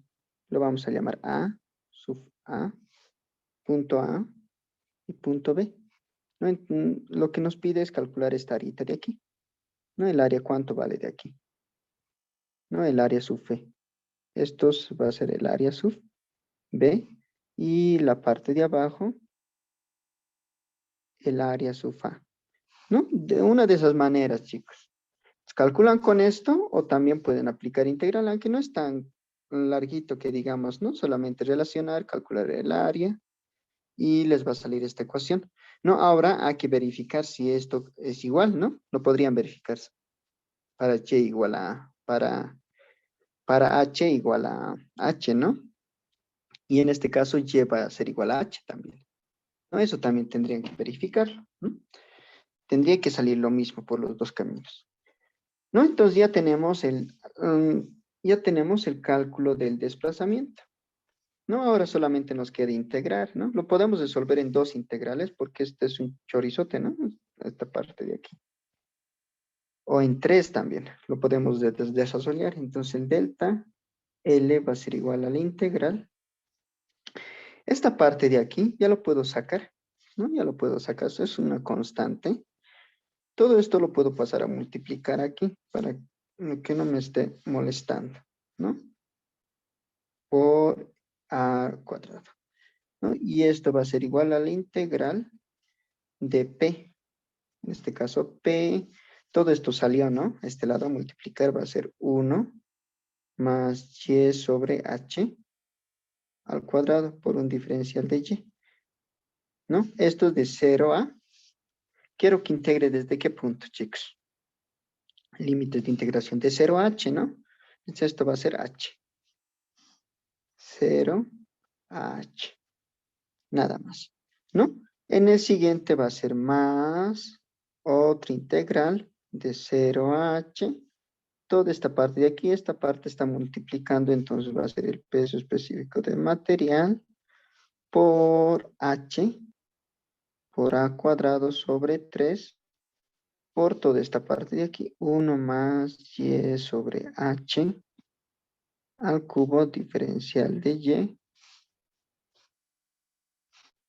A: Lo vamos a llamar A sub A punto A y punto B. ¿No? Lo que nos pide es calcular esta arita de aquí. ¿No? El área, ¿cuánto vale de aquí? ¿No? El área sub B. Esto va a ser el área sub B. Y la parte de abajo, el área sub A. ¿No? De una de esas maneras, chicos. Calculan con esto o también pueden aplicar integral, aunque no es tan larguito que digamos, ¿no? Solamente relacionar, calcular el área y les va a salir esta ecuación. No, ahora hay que verificar si esto es igual, ¿no? Lo podrían verificar para h igual a, para h igual a h, ¿no? Y en este caso y va a ser igual a h también, ¿no? Eso también tendrían que verificarlo, ¿no? Tendría que salir lo mismo por los dos caminos, ¿no? Entonces ya tenemos el cálculo del desplazamiento, ¿no? Ahora solamente nos queda integrar, ¿no? Lo podemos resolver en dos integrales porque este es un chorizote, ¿no? Esta parte de aquí. O en tres también, lo podemos desarrollar. Entonces el delta L va a ser igual a la integral. Esta parte de aquí ya lo puedo sacar, ¿no? Ya lo puedo sacar, eso es una constante. Todo esto lo puedo pasar a multiplicar aquí para que no me esté molestando, ¿no? Por A cuadrado, ¿no? Y esto va a ser igual a la integral de P. En este caso, P, todo esto salió, ¿no? Este lado a multiplicar va a ser 1 más y sobre h al cuadrado por un diferencial de y, ¿no? Esto es de 0 a, quiero que integre desde qué punto, chicos. Límites de integración de 0 a h, ¿no? Entonces esto va a ser h. 0 a h. Nada más, ¿no? En el siguiente va a ser más otra integral de 0 a h. Toda esta parte de aquí, esta parte está multiplicando, entonces va a ser el peso específico del material por h por a cuadrado sobre 3 por toda esta parte de aquí. 1 más y sobre h al cubo diferencial de y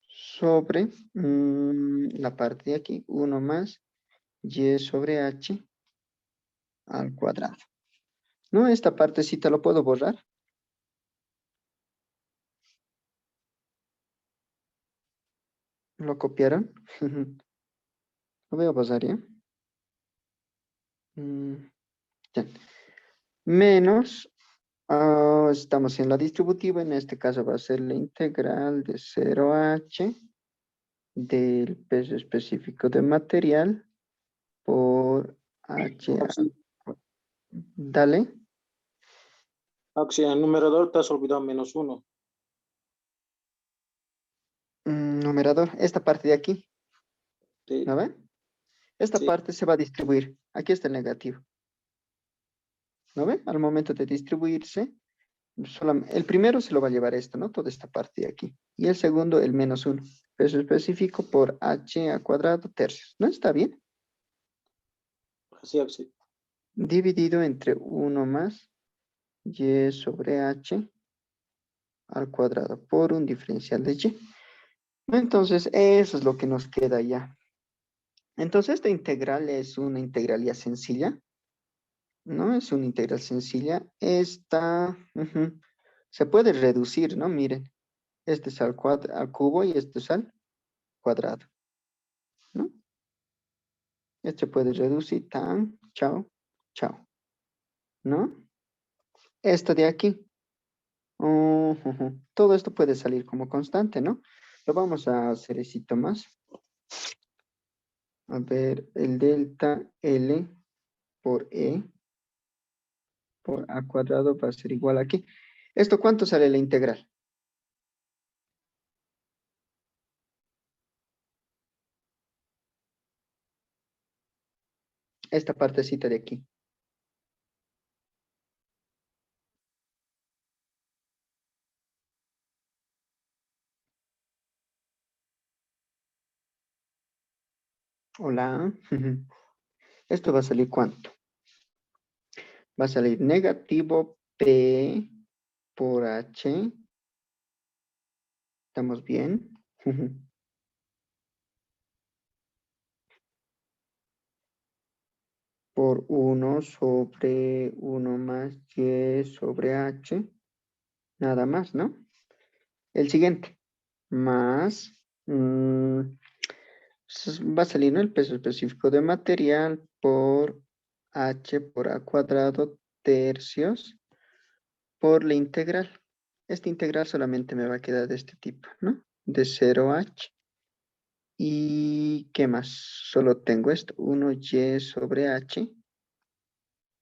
A: sobre la parte de aquí. 1 más y sobre h al cuadrado. ¿No? Esta partecita lo puedo borrar. ¿Lo copiaron? Lo voy a borrar, ¿ya? Ya. Menos, estamos en la distributiva, en este caso va a ser la integral de 0 a h del peso específico de material por h. Dale,
E: Axi, en el numerador te has olvidado -1.
A: numerador, esta parte de aquí,
E: Sí,
A: ¿no ve? Esta
E: sí.
A: parte se va a distribuir, aquí está el negativo, ¿no ve? Al momento de distribuirse, el primero se lo va a llevar esto, ¿no? Toda esta parte de aquí. Y el segundo, el -1. Peso específico por h al cuadrado tercios. ¿No está bien?
E: Así, Axi.
A: Dividido entre 1 más y sobre h al cuadrado por un diferencial de y. Entonces, eso es lo que nos queda ya. Entonces, esta integral es una integral ya sencilla, ¿no? Es una integral sencilla. Esta se puede reducir, ¿no? Miren, este es al cubo y este es al cuadrado, ¿no? Este puede reducir tan, chao, chao, ¿no? Esto de aquí, todo esto puede salir como constante, ¿no? Lo vamos a hacer éxito más. A ver, el delta L por E por A cuadrado va a ser igual aquí. ¿Esto cuánto sale la integral? Esta partecita de aquí. Hola. ¿Esto va a salir cuánto? Va a salir negativo P por H. ¿Estamos bien? Por 1 sobre 1 más y sobre h. Nada más, ¿no? El siguiente. Más. Va a salir, ¿no? El peso específico de material por h por a cuadrado tercios por la integral. Esta integral solamente me va a quedar de este tipo, ¿no? De 0 a h. ¿Y qué más? Solo tengo esto, 1y sobre h,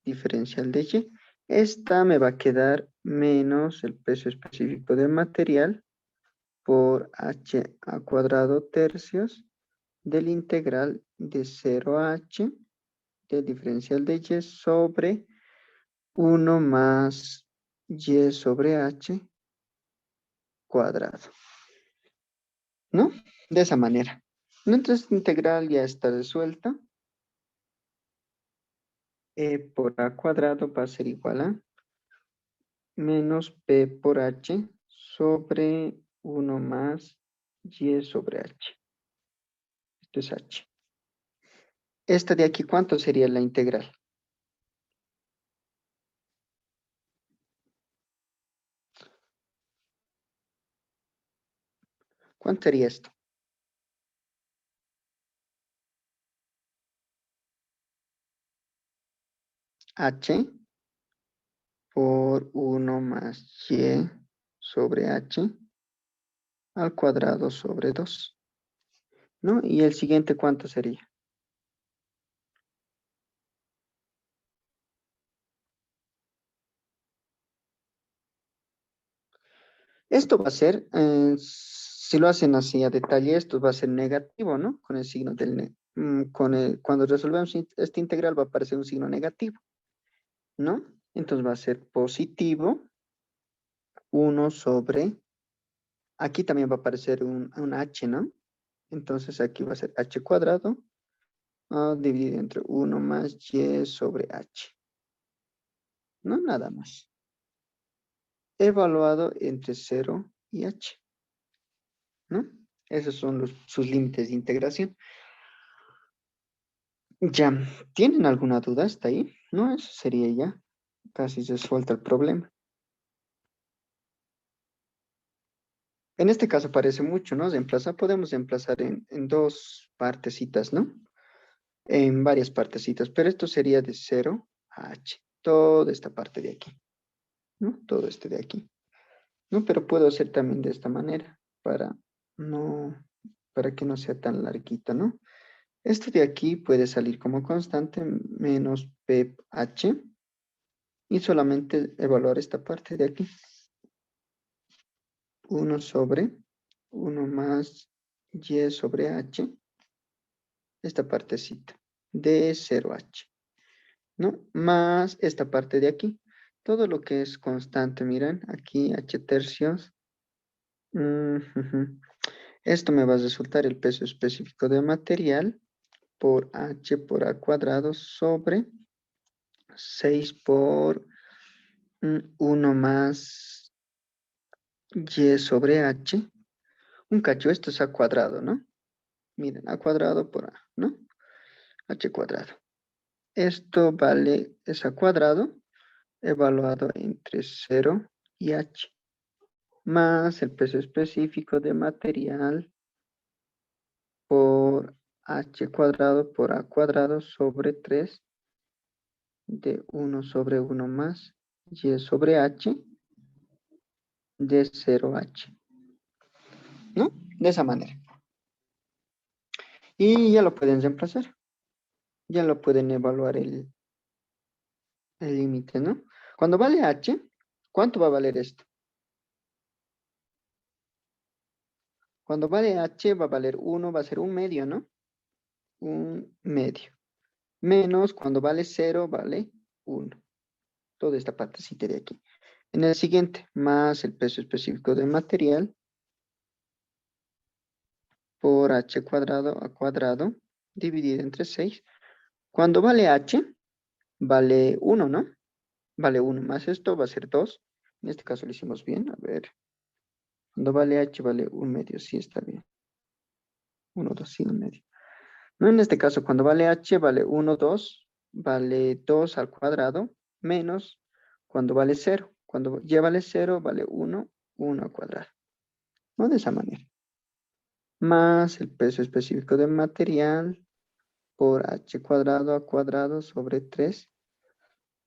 A: diferencial de y. Esta me va a quedar menos el peso específico del material por h a cuadrado tercios del integral de 0 a h del diferencial de y sobre 1 más y sobre h cuadrado. ¿No? De esa manera. Entonces, esta integral ya está resuelta. E por a cuadrado va a ser igual a menos p por h sobre 1 más y sobre h. Esto es h. Esta de aquí, ¿cuánto sería la integral? ¿Cuánto sería esto? H por 1 más y sobre h al cuadrado sobre 2. ¿No? Y el siguiente, ¿cuánto sería? Esto va a ser, si lo hacen así a detalle, esto va a ser negativo, ¿no? Con el signo del, cuando resolvemos esta integral va a aparecer un signo negativo, ¿no? Entonces va a ser positivo 1 sobre, aquí también va a aparecer un h, ¿no? Entonces aquí va a ser h cuadrado dividido entre 1 más y sobre h. No, nada más. Evaluado entre 0 y h, ¿no? Esos son sus límites de integración. Ya, ¿tienen alguna duda hasta ahí? No, eso sería ya. Casi resuelto el problema. En este caso parece mucho, ¿no? Podemos emplazar en dos partecitas, ¿no? En varias partecitas, pero esto sería de 0 a h. Toda esta parte de aquí, ¿no? Todo este de aquí, ¿no? Pero puedo hacer también de esta manera para que no sea tan larguita, ¿no? Esto de aquí puede salir como constante menos pH y solamente evaluar esta parte de aquí. 1 sobre 1 más y sobre h, esta partecita de 0h, ¿no? Más esta parte de aquí. Todo lo que es constante, miren, aquí h tercios. Esto me va a resultar el peso específico de material por h por a cuadrado sobre 6 por 1 más y sobre h. Un cacho, esto es a cuadrado, ¿no? Miren, a cuadrado por a, ¿no? H cuadrado. Esto vale, es a cuadrado, evaluado entre 0 y h, más el peso específico de material por h cuadrado por a cuadrado sobre 3 de 1 sobre 1 más y sobre h de 0h, ¿no? De esa manera. Y ya lo pueden reemplazar. Ya lo pueden evaluar el límite, ¿no? Cuando vale h, ¿cuánto va a valer esto? Cuando vale h va a valer 1, va a ser un medio, ¿no? Un medio. Menos cuando vale 0, vale 1. Toda esta partecita de aquí. En el siguiente, más el peso específico del material por h cuadrado a cuadrado dividido entre 6. Cuando vale h, vale 1, ¿no? Vale 1 más esto va a ser 2. En este caso lo hicimos bien. A ver. Cuando vale h, vale un medio. Sí, está bien. 1, 2, sí, 1/2. No, en este caso, cuando vale h, vale 1, 2, vale 2 al cuadrado, menos cuando vale 0. Cuando ya vale 0, vale 1, 1 al cuadrado. ¿No? De esa manera. Más el peso específico del material por h cuadrado a cuadrado sobre 3.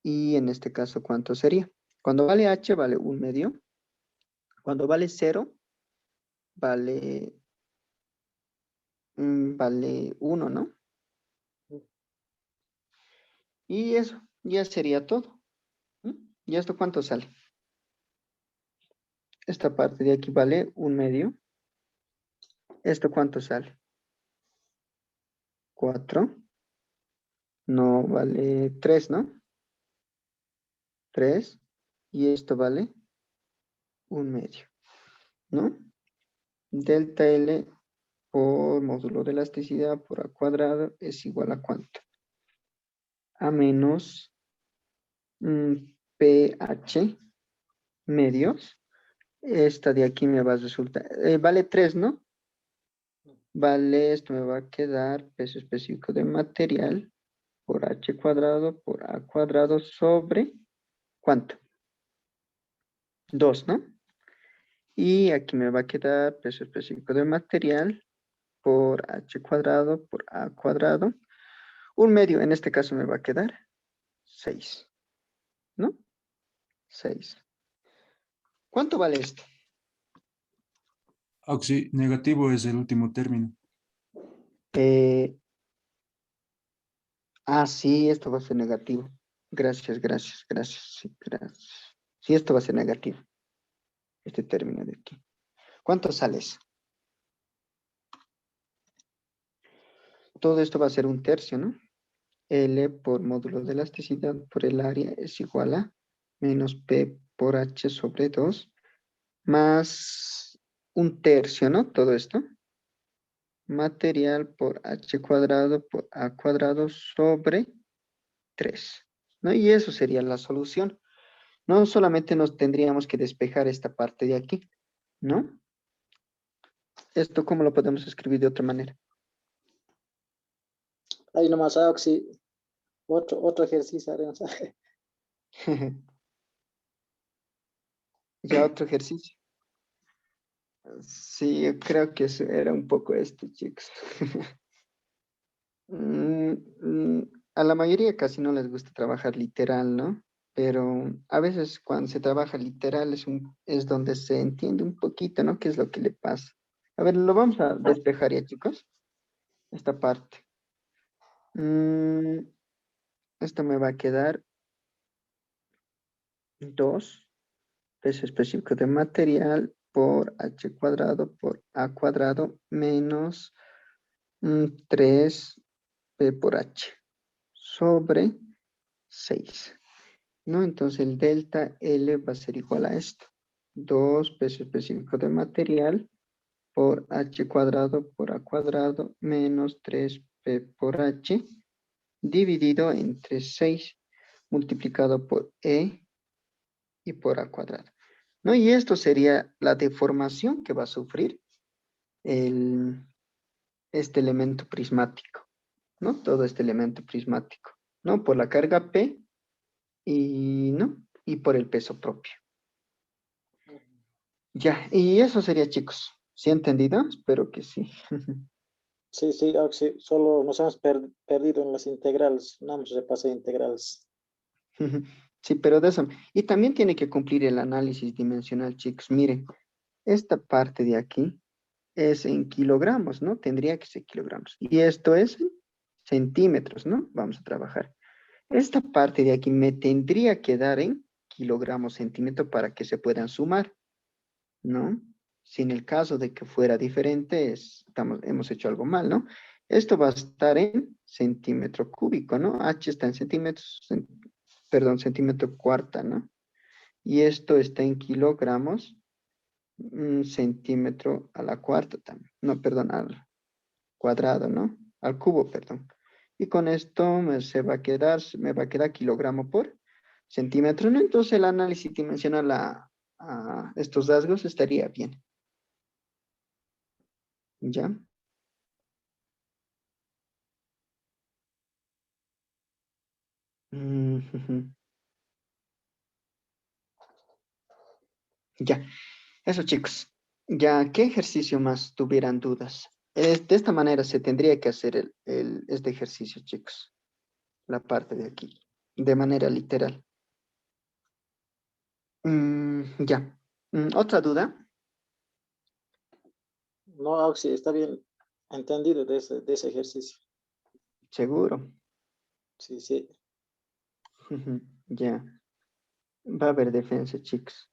A: Y en este caso, ¿cuánto sería? Cuando vale h, vale 1/2. Cuando vale 0, vale, vale 1, ¿no? Y eso, ya sería todo. ¿Y esto cuánto sale? Esta parte de aquí vale 1/2. ¿Esto cuánto sale? 4. No, vale 3, ¿no? 3. Y esto vale 1/2, ¿no? Delta L por módulo de elasticidad por A cuadrado es igual a ¿cuánto? A menos pH medios. Esta de aquí me va a resultar, vale 3, ¿no? Vale, esto me va a quedar peso específico de material por h cuadrado por a cuadrado sobre, ¿cuánto? 2, ¿no? Y aquí me va a quedar peso específico de material por h cuadrado por a cuadrado. 1/2, en este caso me va a quedar 6, ¿no? 6. ¿Cuánto vale esto?
D: Sí, negativo es el último término.
A: Sí, esto va a ser negativo. Gracias, gracias, gracias. Sí, gracias. Sí, esto va a ser negativo. Este término de aquí. ¿Cuánto sale eso? Todo esto va a ser 1/3, ¿no? L por módulo de elasticidad por el área es igual a menos P por H sobre 2 más 1/3, ¿no? Todo esto. Material por H cuadrado por A cuadrado sobre 3, ¿no? Y eso sería la solución. No solamente nos tendríamos que despejar esta parte de aquí, ¿no? Esto, ¿cómo lo podemos escribir de otra manera?
E: Ahí nomás, sí. Otro ejercicio haremos.
A: Ya otro ejercicio. Sí, yo creo que eso era un poco esto, chicos. Mm, a la mayoría casi no les gusta trabajar literal, ¿no? Pero a veces cuando se trabaja literal es donde se entiende un poquito, ¿no? ¿Qué es lo que le pasa? A ver, lo vamos a despejar ya, chicos. Esta parte. Esto me va a quedar 2 peso específico de material por h cuadrado por a cuadrado menos 3 p por h sobre 6. ¿No? Entonces el delta L va a ser igual a esto. 2 peso específico de material por h cuadrado por a cuadrado menos 3p por h dividido entre 6 multiplicado por e y por a cuadrado. ¿No? Y esto sería la deformación que va a sufrir este elemento prismático, ¿no? Todo este elemento prismático, ¿no? Por la carga P y, ¿no? Y por el peso propio. Ya, y eso sería, chicos. ¿Sí entendido? Espero que sí.
E: Sí, sí, sí. Solo nos hemos perdido en las integrales. No hemos repasado integrales.
A: Sí, pero de eso. Y también tiene que cumplir el análisis dimensional, chicos. Miren, esta parte de aquí es en kilogramos, ¿no? Tendría que ser kilogramos. Y esto es en centímetros, ¿no? Vamos a trabajar. Esta parte de aquí me tendría que dar en kilogramos centímetro para que se puedan sumar, ¿no? Si en el caso de que fuera diferente, hemos hecho algo mal, ¿no? Esto va a estar en centímetro cúbico, ¿no? H está en centímetros, perdón, centímetro cuarta, ¿no? Y esto está en kilogramos, centímetro a la cuarta también. No, perdón, al cuadrado, ¿no? Al cubo, perdón. Y con esto me va a quedar kilogramo por centímetro, ¿no? Entonces el análisis dimensional a estos rasgos estaría bien. ¿Ya? Ujú. Ya, eso chicos. Ya, ¿qué ejercicio más tuvieran dudas? De esta manera se tendría que hacer este ejercicio, chicos. La parte de aquí, de manera literal. Ya. ¿Otra duda?
E: No, Auxi, está bien entendido de ese ejercicio.
A: Seguro.
E: Sí, sí.
A: Ujú. Ya. Va a haber defensa, chicos.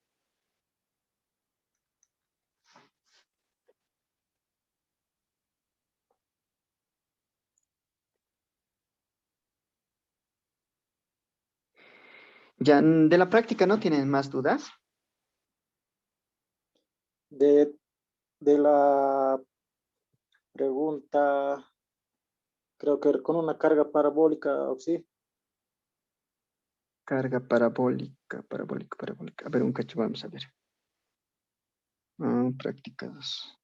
A: Ya, de la práctica no tienen más dudas.
E: De, de la pregunta, creo que con una carga parabólica, Auxi.
A: Carga parabólica, parabólica, parabólica. A ver, un cacho, vamos a ver. Práctica 2.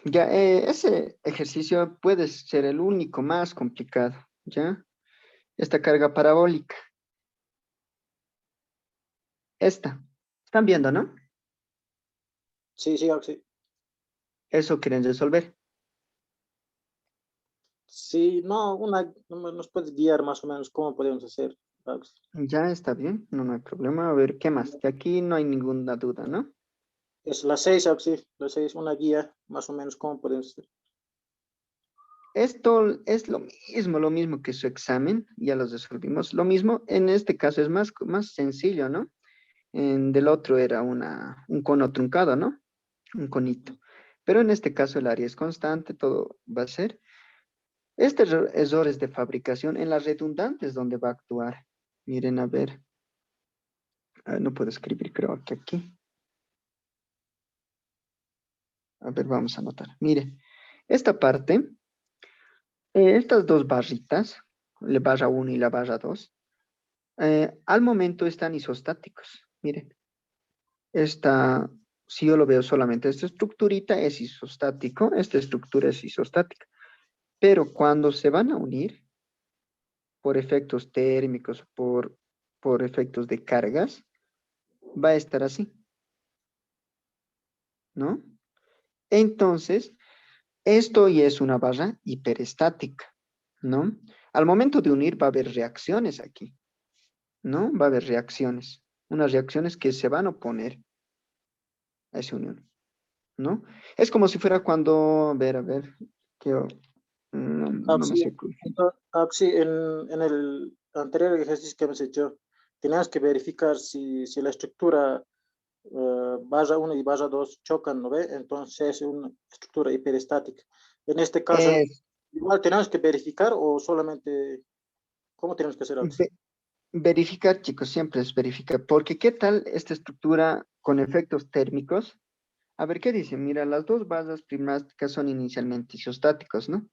A: Ya, ese ejercicio puede ser el único más complicado, ¿ya? Esta carga parabólica. Esta. ¿Están viendo, no?
E: Sí, sí, Auxi.
A: Eso quieren resolver.
E: Sí, no, nos puedes guiar más o menos cómo podemos hacer, Auxi.
A: Ya está bien, no, no hay problema. A ver, ¿qué más? Que aquí no hay ninguna duda, ¿no?
E: Es las 6, Auxi, las 6, una guía más o menos cómo podemos hacer.
A: Esto es lo mismo que su examen, ya los resolvimos. Lo mismo, en este caso es más sencillo, ¿no? Del otro era un cono truncado, ¿no? Un conito. Pero en este caso el área es constante, todo va a ser. Estos errores de fabricación en las redundantes donde va a actuar. Miren, a ver. No puedo escribir, creo que aquí. A ver, vamos a anotar. Mire, esta parte, estas dos barritas, la barra 1 y la barra 2, al momento están isostáticos. Miren, esta, si yo lo veo solamente, esta estructurita es isostático, esta estructura es isostática. Pero cuando se van a unir, por efectos térmicos, por efectos de cargas, va a estar así, ¿no? Entonces, esto ya es una barra hiperestática, ¿no? Al momento de unir va a haber reacciones aquí, ¿no? Va a haber reacciones, unas reacciones que se van a oponer a esa unión, ¿no? Es como si fuera cuando, a ver, que no me
E: Auxi,
A: sé.
E: entonces, Auxi, en el anterior ejercicio que hemos hecho, teníamos que verificar si la estructura barra 1 y barra 2 chocan, ¿no ve? Entonces es una estructura hiperestática. En este caso,
A: Es,
E: igual tenemos que verificar o solamente, ¿cómo tenemos que hacer, Auxi?
A: verificar, chicos, siempre es verificar, porque ¿qué tal esta estructura con efectos térmicos? A ver, ¿qué dice? Mira, las dos basas prismáticas son inicialmente isostáticos, ¿no?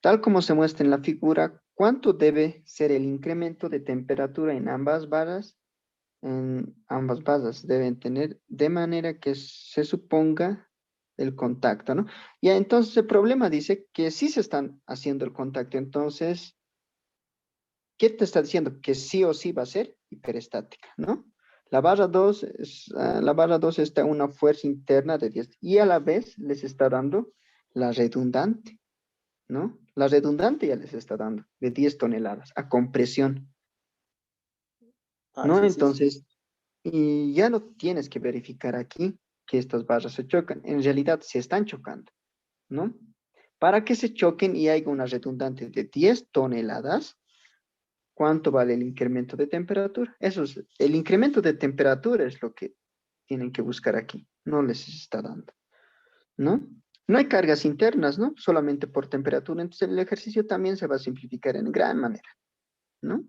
A: Tal como se muestra en la figura, ¿cuánto debe ser el incremento de temperatura en ambas varas? En ambas basas deben tener de manera que se suponga el contacto, ¿no? Ya, entonces el problema dice que sí se están haciendo el contacto, entonces, ¿qué te está diciendo? Que sí o sí va a ser hiperestática, ¿no? La barra 2 está a una fuerza interna de 10 y a la vez les está dando la redundante, ¿no? La redundante ya les está dando de 10 toneladas a compresión,
E: Ah,
A: ¿no?
E: sí, sí, sí.
A: Entonces, y ya no tienes que verificar aquí que estas barras se chocan. En realidad se están chocando, ¿no? Para que se choquen y haya una redundante de 10 toneladas, ¿cuánto vale el incremento de temperatura? El incremento de temperatura es lo que tienen que buscar aquí. No les está dando, ¿no? No hay cargas internas, ¿no? Solamente por temperatura. Entonces el ejercicio también se va a simplificar en gran manera, ¿no?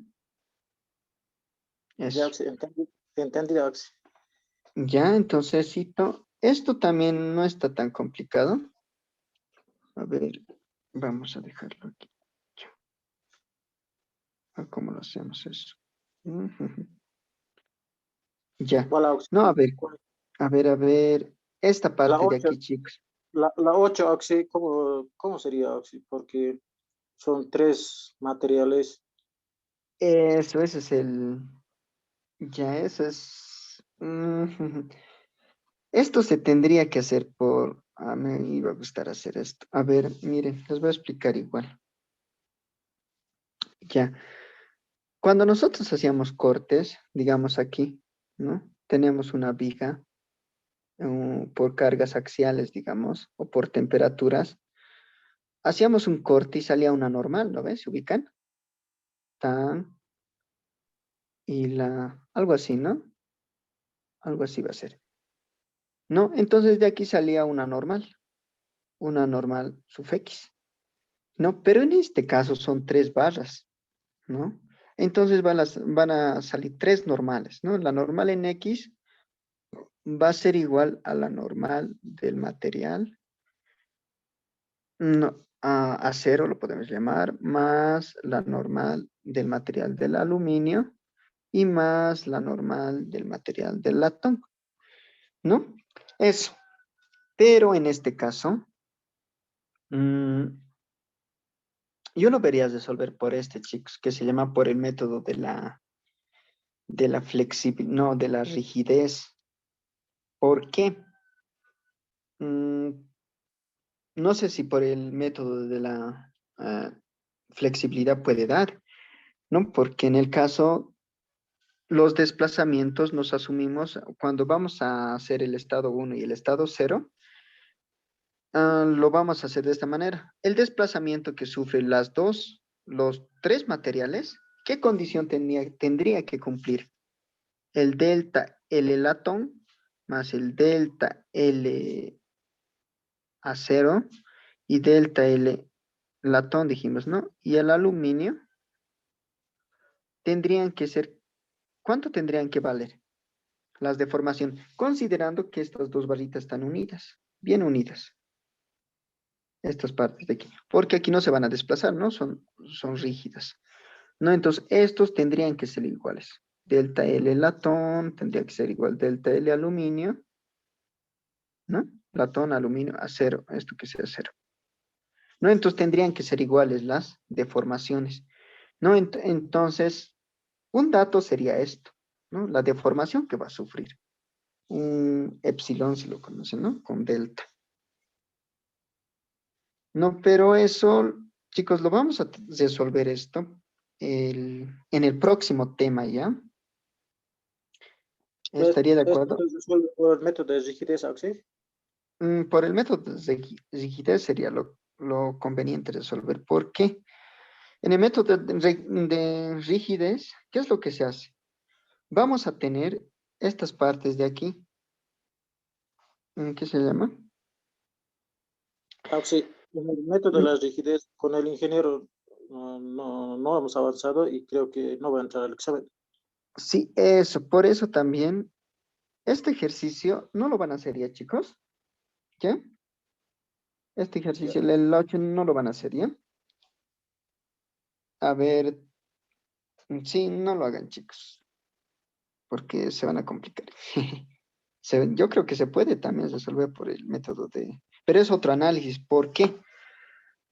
E: Ya,
A: Eso.
E: Auxi, entendido, Auxi.
A: Ya, entonces, Cito, esto también no está tan complicado. A ver, vamos a dejarlo aquí. ¿Cómo lo hacemos eso? Ujú. Ya.
E: ¿Cuál, Auxi?
A: No, a ver,
E: ¿Cuál?
A: a ver. Esta
E: La
A: parte de
E: 8,
A: aquí, chicos.
E: la 8, Auxi, ¿cómo sería, Auxi? Porque son 3 materiales.
A: Ese es ya eso es, esto se tendría que hacer me iba a gustar hacer esto. A ver, miren, les voy a explicar igual. Ya, cuando nosotros hacíamos cortes, digamos aquí, ¿no? Tenemos una viga por cargas axiales, digamos, o por temperaturas. Hacíamos un corte y salía una normal, ¿lo ves? ¿Se ubican? Tan, algo así, ¿no? Algo así va a ser. ¿No? Entonces de aquí salía una normal sub X, ¿no? Pero en este caso son 3 barras, ¿no? Entonces van a salir 3 normales, ¿no? La normal en X va a ser igual a la normal del material, no, a cero lo podemos llamar, más la normal del material del aluminio y más la normal del material del latón, ¿no? Eso. Pero en este caso, mm, yo lo vería resolver por chicos, que se llama por el método de la flexibilidad, no, de la rigidez. ¿Por qué? Mm, no sé si por el método de la flexibilidad puede dar, ¿no? Porque en el caso, los desplazamientos nos asumimos cuando vamos a hacer el estado 1 y el estado 0, lo vamos a hacer de esta manera. El desplazamiento que sufren los 3 materiales, ¿qué condición tendría que cumplir? El delta L latón más el delta L acero y delta L latón, dijimos, ¿no? Y el aluminio tendrían que ser, ¿cuánto tendrían que valer? Las de formación, considerando que estas 2 barritas están unidas, bien unidas, estas partes de aquí, porque aquí no se van a desplazar, ¿no? Son rígidas, ¿no? Entonces, estos tendrían que ser iguales. Delta L latón tendría que ser igual delta L aluminio, ¿no? Latón, aluminio, acero, esto que sea acero. ¿No? Entonces tendrían que ser iguales las deformaciones, ¿no? Entonces, un dato sería esto, ¿no? La deformación que va a sufrir. Un epsilon, si lo conocen, ¿no? Con delta. No, pero eso, chicos, lo vamos a resolver esto en el próximo tema, ¿ya? ¿Estaría de
E: Esto
A: acuerdo?
E: se resuelve por el método de rigidez, ¿sí?
A: Por el método de rigidez sería lo conveniente resolver. ¿Por qué? En el método de rigidez, ¿qué es lo que se hace? Vamos a tener estas partes de aquí. ¿Qué se llama?
E: Sí, en el método de
A: Mm,
E: la rigidez, con el ingeniero no hemos avanzado y creo que no va a entrar al examen.
A: Sí, eso. Por eso también, este ejercicio no lo van a hacer ya, chicos. ¿Ya? Este
E: Ya.
A: ejercicio, el 8 no lo van a hacer ya. A ver, sí, no lo hagan, chicos, porque se van a complicar. Yo creo que se puede también resolver por el método de... Pero es otro análisis. ¿Por qué?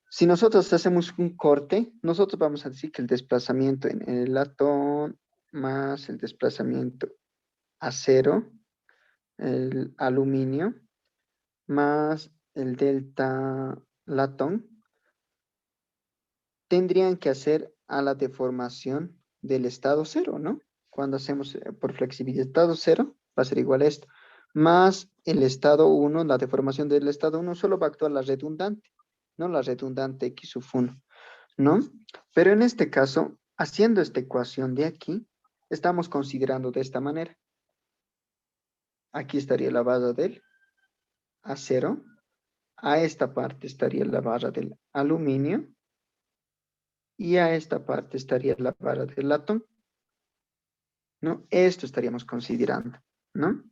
A: Si nosotros hacemos un corte, nosotros vamos a decir que el desplazamiento en el latón más el desplazamiento acero, el aluminio, más el delta latón, tendrían que hacer a la deformación del estado cero, ¿no? Cuando hacemos por flexibilidad estado cero, va a ser igual a esto. Más el estado 1, la deformación del estado 1, solo va a actuar la redundante, ¿no? La redundante X sub 1, ¿no? Pero en este caso, haciendo esta ecuación de aquí, estamos considerando de esta manera. Aquí estaría la barra del acero, a esta parte estaría la barra del aluminio y a esta parte estaría la barra del latón, ¿no? Esto estaríamos considerando, ¿no?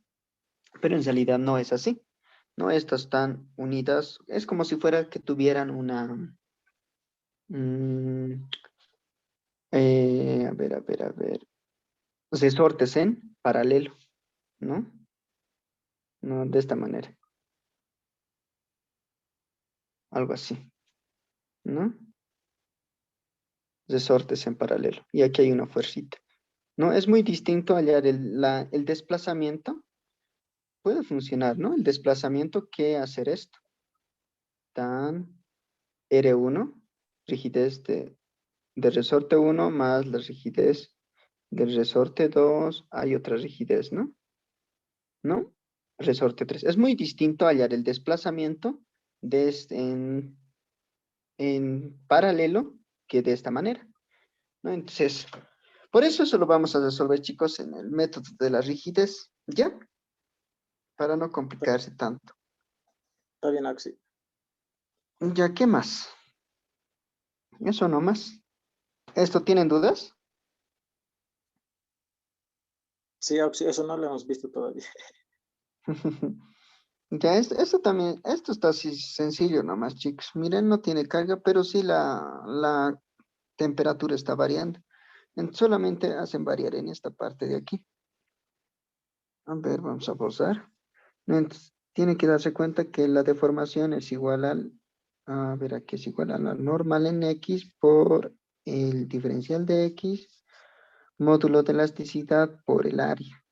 A: Pero en realidad no es así, ¿no? Estas están unidas, es como si fuera que tuvieran mm, a ver, resortes en paralelo, ¿no? No, de esta manera, algo así, ¿no? resortes en paralelo. Y aquí hay una fuercita. ¿No? Es muy distinto hallar el desplazamiento. Puede funcionar, ¿no? El desplazamiento que hacer esto. Tan R1, rigidez de resorte 1 más la rigidez del resorte 2. Hay otra rigidez, ¿no? ¿No? Resorte 3. Es muy distinto hallar el desplazamiento en paralelo que de esta manera, ¿no? Entonces, por eso lo vamos a resolver, chicos, en el método de la rigidez, ¿ya? Para no complicarse tanto.
E: Está bien, Axi.
A: Ya, ¿qué más? Eso nomás. ¿Esto tienen dudas?
E: Sí, Axi, eso no lo hemos visto todavía.
A: Ya, esto también, esto está así sencillo nomás, chicos. Miren, no tiene carga, pero sí la temperatura está variando. Solamente hacen variar en esta parte de aquí. A ver, vamos a pausar. Entonces, tiene que darse cuenta que la deformación es igual a ver, aquí es igual a la normal en X por el diferencial de X, módulo de elasticidad por el área,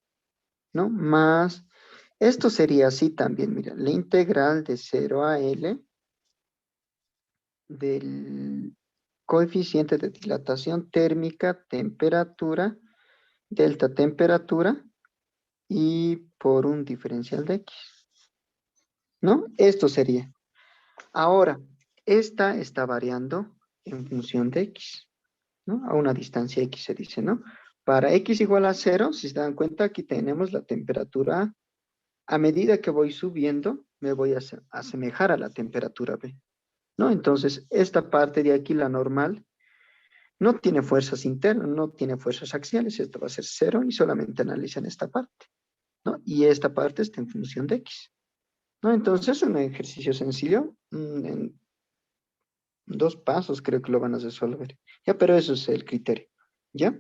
A: ¿no? Más, esto sería así también, mira, la integral de 0 a L del coeficiente de dilatación térmica, temperatura, delta temperatura y por un diferencial de X, ¿no? Esto sería. Ahora, esta está variando en función de X, ¿no? A una distancia X se dice, ¿no? Para X igual a 0, si se dan cuenta, aquí tenemos la temperatura. A medida que voy subiendo, me voy a asemejar a la temperatura B, ¿no? Entonces, esta parte de aquí, la normal, no tiene fuerzas internas, no tiene fuerzas axiales, esto va a ser 0 y solamente analizan esta parte, ¿no? Y esta parte está en función de X, ¿no? Entonces, un ejercicio sencillo, en 2 pasos creo que lo van a resolver. Ya, pero eso es el criterio, ¿ya?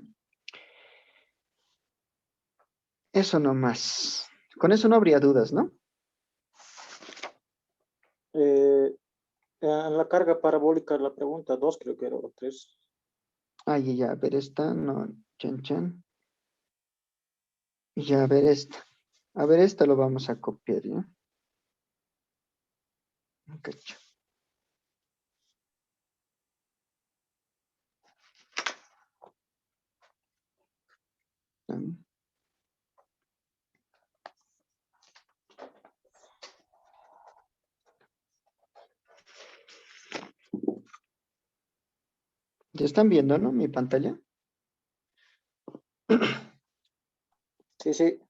A: Eso nomás. Con eso no habría dudas, ¿no?
E: En la carga parabólica, la pregunta 2 creo que era, o 3.
A: Ay, ya, a ver esta, no, chan, chan. Ya, a ver esta. A ver, esta lo vamos a copiar, ¿ya? Cacho. Ya están viendo, ¿no? Mi pantalla.
E: Sí, sí.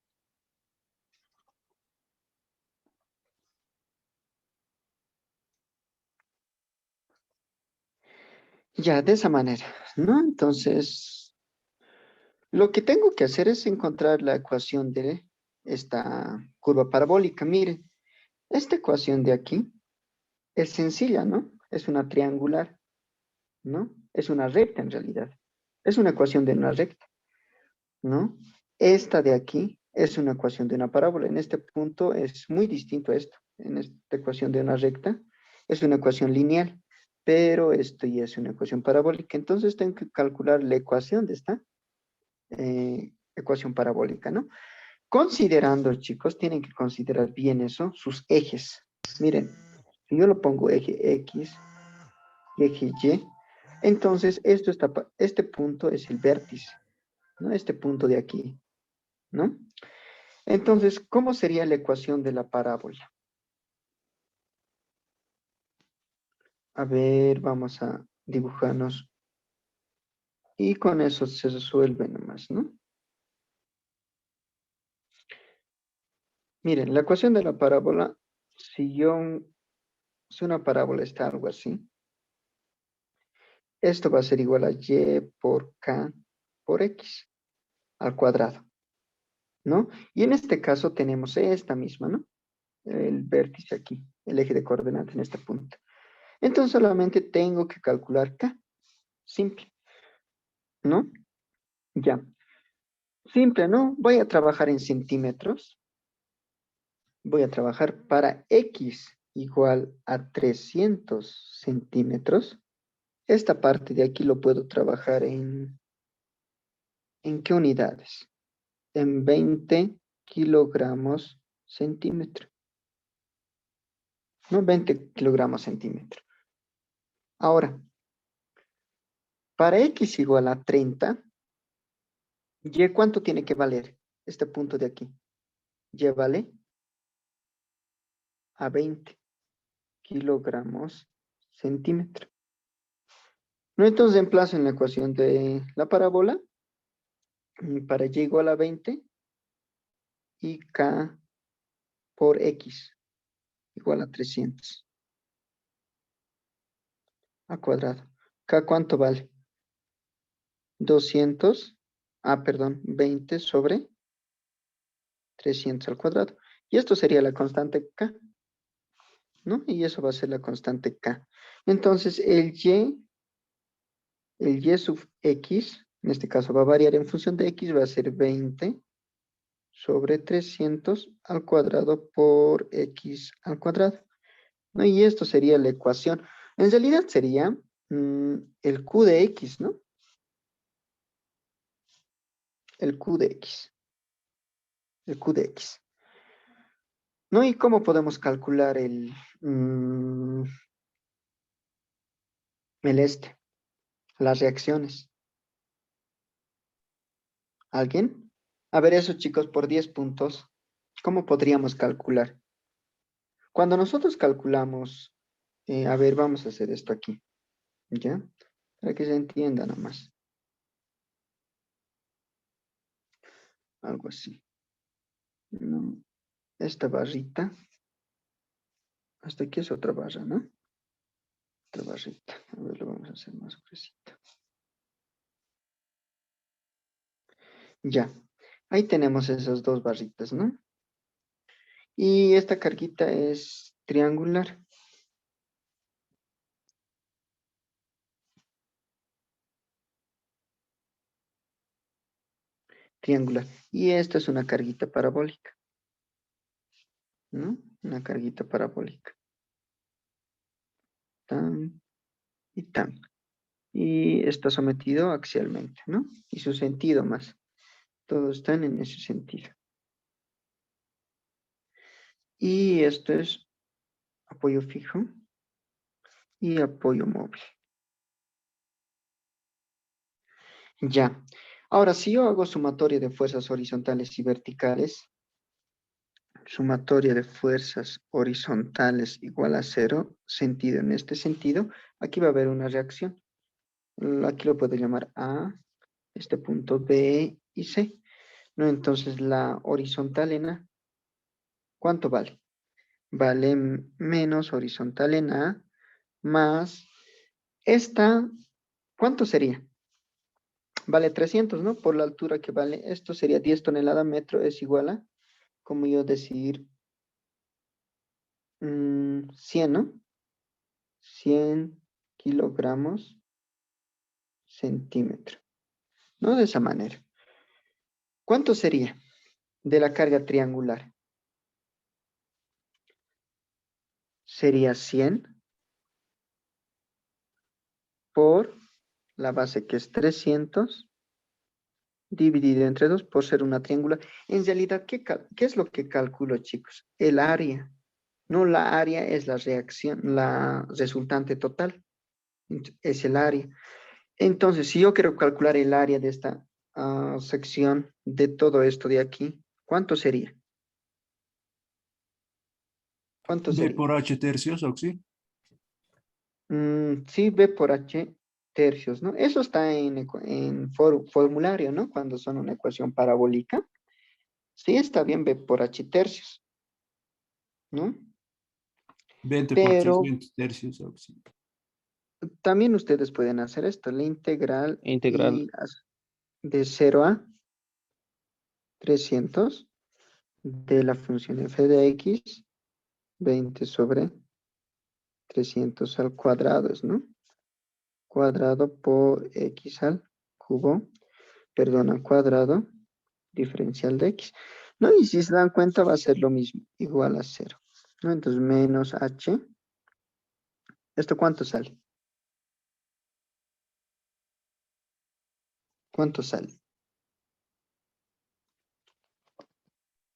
A: Ya, de esa manera, ¿no? Entonces, lo que tengo que hacer es encontrar la ecuación de esta curva parabólica. Miren, esta ecuación de aquí es sencilla, ¿no? Es una triangular, ¿no? Es una recta en realidad. Es una ecuación de una recta, ¿no? Esta de aquí es una ecuación de una parábola. En este punto es muy distinto a esto. En esta ecuación de una recta es una ecuación lineal, pero esto ya es una ecuación parabólica. Entonces tengo que calcular la ecuación de esta ecuación parabólica, ¿no? Considerando, chicos, tienen que considerar bien eso, sus ejes. Miren, si yo lo pongo eje X y eje Y, entonces este punto es el vértice, ¿no? Este punto de aquí, ¿no? Entonces, ¿cómo sería la ecuación de la parábola? A ver, vamos a dibujarnos. Y con eso se resuelve nomás, ¿no? Miren, la ecuación de la parábola, si una parábola está algo así, esto va a ser igual a y por k por x al cuadrado, ¿no? Y en este caso tenemos esta misma, ¿no? El vértice aquí, el eje de coordenadas en este punto. Entonces solamente tengo que calcular k, simple, ¿no? Ya, simple, ¿no? Voy a trabajar en centímetros. Voy a trabajar para x igual a 300 centímetros. esta parte de aquí lo puedo trabajar ¿en qué unidades? En 20 kilogramos centímetro. No 20 kilogramos centímetro. Ahora, para x igual a 30, ¿y cuánto tiene que valer este punto de aquí? Y vale a 20 kilogramos centímetro. ¿No? Entonces emplazo en la ecuación de la parábola para y igual a 20 y k por x igual a 300 a cuadrado. ¿K cuánto vale? 200, perdón, 20 sobre 300 al cuadrado. Y esto sería la constante k, ¿no? Y eso va a ser la constante k. Entonces, el y sub x, en este caso va a variar en función de x, va a ser 20 sobre 300 al cuadrado por x al cuadrado, ¿no? Y esto sería la ecuación. En realidad sería el q de x, ¿no? El q de x. El q de x. ¿No? ¿Y cómo podemos calcular el las reacciones? ¿Alguien? A ver, eso chicos, por 10 puntos, ¿cómo podríamos calcular? Cuando nosotros calculamos, a ver, vamos a hacer esto aquí, ¿ya? Para que se entienda nomás. Algo así. No, esta barrita, hasta aquí es otra barra, ¿no? Otra barrita. A ver, lo vamos a hacer más gruesito. Ya, ahí tenemos esas dos barritas, ¿no? Y esta carguita es triangular. Triangular. Y esta es una carguita parabólica, ¿no? Una carguita parabólica. Tan y tan. Y está sometido axialmente, ¿no? Y su sentido más. Todos están en ese sentido. Y esto es apoyo fijo y apoyo móvil. Ya. Ahora, si yo hago sumatoria de fuerzas horizontales y verticales, sumatoria de fuerzas horizontales igual a 0, sentido en este sentido, aquí va a haber una reacción. Aquí lo puedo llamar A, este punto B y C, ¿no? Entonces la horizontal en A, ¿cuánto vale? Vale menos horizontal en A más esta, ¿cuánto sería? Vale 300, ¿no? Por la altura que vale, esto sería 10 toneladas metro, es igual a, como yo decir, 100, ¿no? 100 kilogramos centímetro, ¿no? De esa manera. ¿Cuánto sería de la carga triangular? Sería 100 por la base que es 300 dividido entre 2 por ser una triangular. En realidad, ¿qué es lo que calculo, chicos? El área. No, la área es la reacción, la resultante total. Es el área. Entonces, si yo quiero calcular el área de esta sección de todo esto de aquí, ¿cuánto sería? ¿Cuánto
D: B
A: sería?
D: por H tercios, ¿sí?
A: Sí, B por H tercios, ¿no? Eso está en formulario, ¿no? Cuando son una ecuación parabólica. Sí, está bien B por H tercios, ¿no?
D: 20 por
A: Pero
D: 300 tercios, ¿sí?
A: también ustedes pueden hacer esto, la integral
B: Integral.
A: de 0 a 300 de la función f de x, 20 sobre 300 al cuadrado, ¿no? Cuadrado por x al cubo, perdón, al cuadrado, diferencial de x, ¿no? Y si se dan cuenta va a ser lo mismo, igual a 0, ¿no? Entonces menos h, ¿esto cuánto sale? ¿Cuánto sale?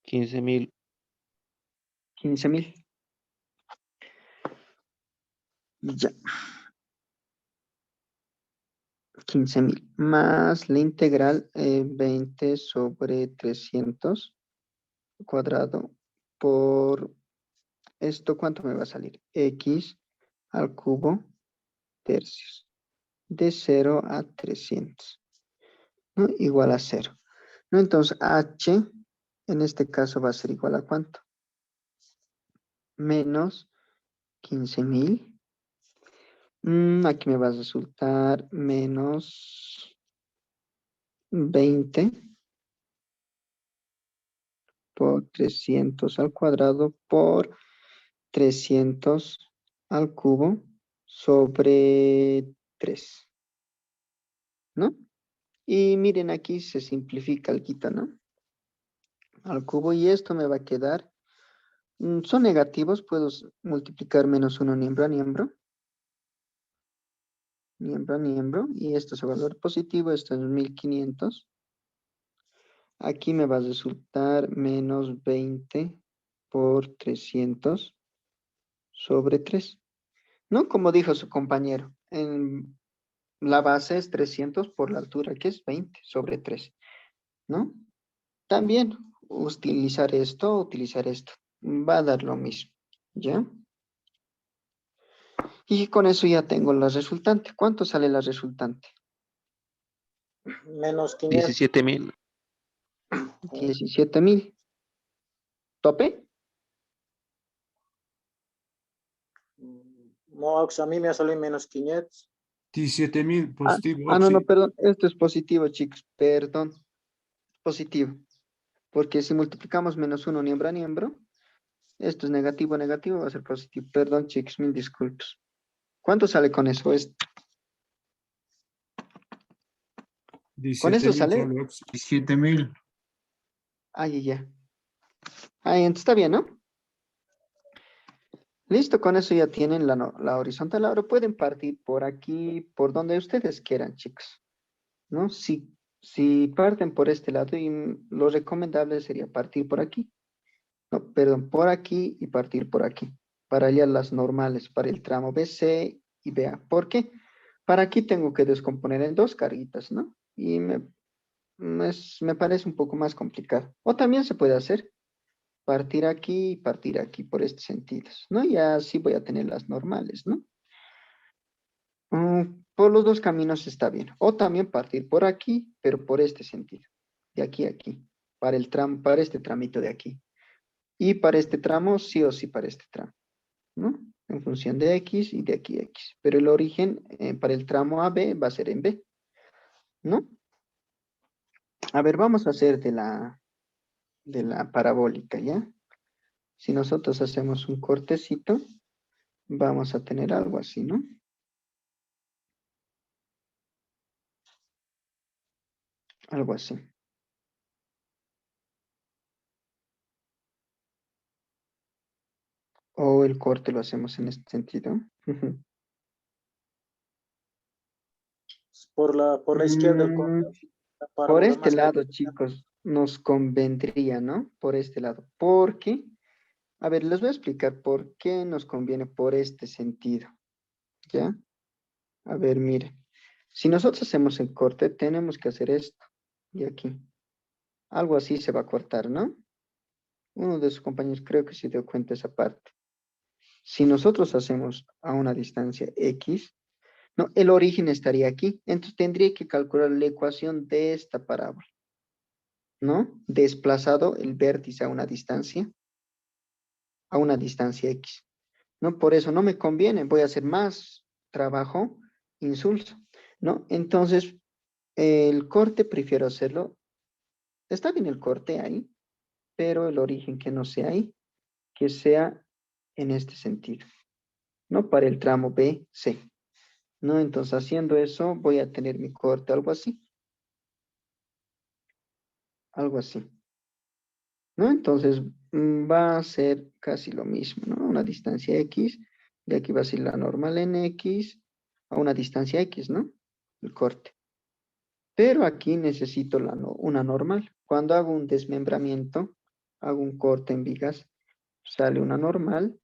F: 15.000.
A: 15.000. Ya. 15.000 más la integral 20 sobre 300 cuadrado por esto, ¿cuánto me va a salir? X al cubo tercios de 0 a 300, ¿no? Igual a 0. ¿No? Entonces H en este caso va a ser igual a ¿cuánto? Menos 15.000. Aquí me va a resultar menos 20 por 300 al cuadrado por 300 al cubo sobre 3, ¿no? Y miren, aquí se simplifica algo, ¿no? Al cubo, y esto me va a quedar, son negativos, puedo multiplicar menos 1 miembro a miembro, y esto se va a volver positivo, esto es 1500. Aquí me va a resultar menos 20 por 300 sobre 3, ¿no? Como dijo su compañero, la base es 300 por la altura, que es 20 sobre 3, ¿no? También utilizar esto, va a dar lo mismo, ¿ya? Y con eso ya tengo la resultante. ¿Cuánto sale la resultante?
E: Menos 500.
F: 17.000.
A: 17.000. ¿Tope?
E: No, a mí me ha salido menos 500.
D: 17.000
A: Ah,
D: positivo.
A: no,
D: Sí.
A: perdón. Esto es positivo, chicos. Perdón. Positivo. Porque si multiplicamos menos 1 miembro a miembro, esto es negativo, negativo, va a ser positivo. Perdón, chicos, mil disculpas. ¿Cuánto sale con eso? Con eso
D: 17.000
A: sale.
D: sale, 17.000.
A: Ay, ya. Ahí, entonces está bien, ¿no? Listo, con eso ya tienen la horizontal. Ahora pueden partir por aquí, por donde ustedes quieran, chicos, ¿no? Si parten por este lado, y lo recomendable sería partir por aquí. No, perdón, por aquí y partir por aquí. Para hallar las normales para el tramo BC y BA. ¿Por qué? Para aquí tengo que descomponer en dos carguitas, ¿no? Y me parece un poco más complicado. O también se puede hacer partir aquí y partir aquí por estos sentidos, ¿no? Y así voy a tener las normales, ¿no? Por los dos caminos está bien. O también partir por aquí, pero por este sentido. De aquí a aquí. Para el tramo, para este tramito de aquí. Y para este tramo, sí o sí para este tramo, ¿no? En función de X y de aquí a X. Pero el origen para el tramo AB va a ser en B, ¿no? A ver, vamos a hacer de la parabólica, ¿ya? Si nosotros hacemos un cortecito, vamos a tener algo así, ¿no? Algo así. O el corte lo hacemos en este sentido.
E: Por la izquierda el corte, la
A: Por
E: parábola
A: este
E: más
A: lado,
E: pequeña.
A: chicos, nos convendría, ¿no? Por este lado. Porque, a ver, les voy a explicar por qué nos conviene por este sentido, ¿ya? A ver, mire. Si nosotros hacemos el corte, tenemos que hacer esto. Y aquí. Algo así se va a cortar, ¿no? Uno de sus compañeros creo que se dio cuenta de esa parte. Si nosotros hacemos a una distancia X, no, el origen estaría aquí. Entonces tendría que calcular la ecuación de esta parábola, ¿no? Desplazado el vértice a una distancia X, ¿no? Por eso no me conviene, voy a hacer más trabajo insulso, ¿no? Entonces, el corte prefiero hacerlo, está bien el corte ahí, pero el origen que no sea ahí, que sea en este sentido, ¿no? Para el tramo B, C, ¿no? Entonces, haciendo eso, voy a tener mi corte, algo así, ¿no? Entonces, va a ser casi lo mismo, ¿no? Una distancia X, de aquí va a ser la normal en X, a una distancia X, ¿no? El corte. Pero aquí necesito una normal. Cuando hago un desmembramiento, hago un corte en vigas, sale una normal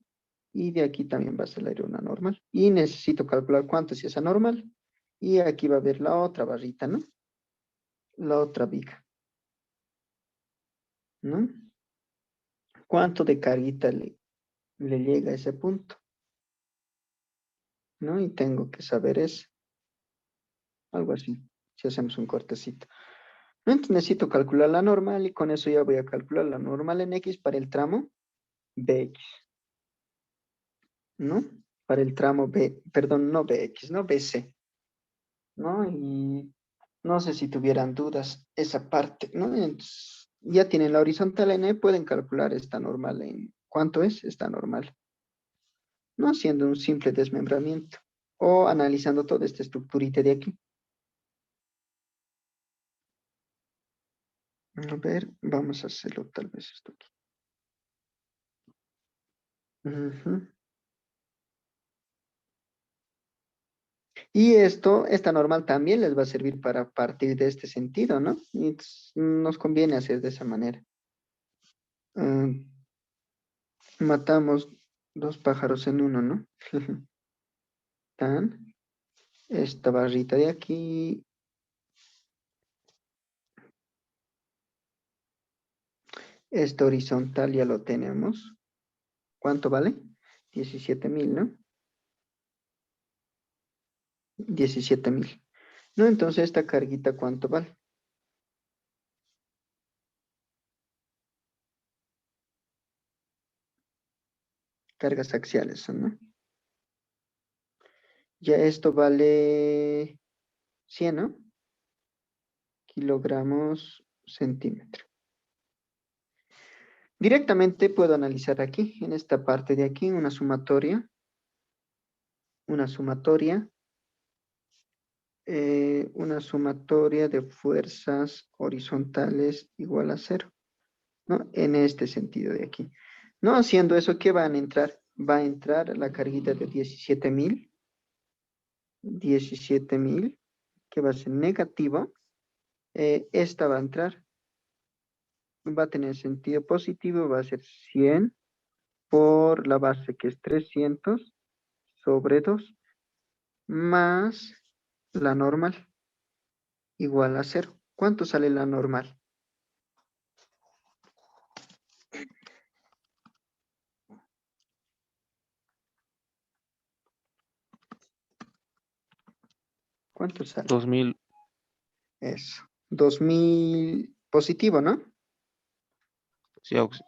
A: y de aquí también va a salir una normal. Y necesito calcular cuánto es esa normal. Y aquí va a haber la otra barrita, ¿no? La otra viga, ¿no? ¿Cuánto de carguita le llega a ese punto? ¿No? Y tengo que saber eso. Algo así, si hacemos un cortecito. Entonces necesito calcular la normal y con eso ya voy a calcular la normal en X para el tramo BX, ¿no? Para el tramo B, perdón, no BX, no BC, ¿no? Y no sé si tuvieran dudas esa parte, ¿no? Entonces, ya tienen la horizontal N, pueden calcular esta normal en, ¿cuánto es esta normal? No haciendo un simple desmembramiento o analizando toda esta estructurita de aquí. A ver, vamos a hacerlo tal vez esto aquí. Ujú. Y esta normal también les va a servir para partir de este sentido, ¿no? Y nos conviene hacer de esa manera. Matamos dos pájaros en uno, ¿no? Tan, esta barrita de aquí. Esta horizontal ya lo tenemos. ¿Cuánto vale? 17,000, ¿no? 17,000. No, entonces esta carguita, ¿cuánto vale? Cargas axiales, ¿no? Ya esto vale 100, ¿no? Kilogramos centímetro. Directamente puedo analizar aquí, en esta parte de aquí, una sumatoria de fuerzas horizontales igual a 0, ¿no? En este sentido de aquí. No haciendo eso, ¿qué van a entrar? Va a entrar la carguita de 17,000, que va a ser negativo. Esta va a entrar, va a tener sentido positivo, va a ser 100 por la base que es 300 sobre 2 más la normal igual a 0. ¿Cuánto sale la normal? ¿Cuánto sale?
F: 2000.
A: Eso. 2,000 positivo, ¿no?
F: Sí, auxi-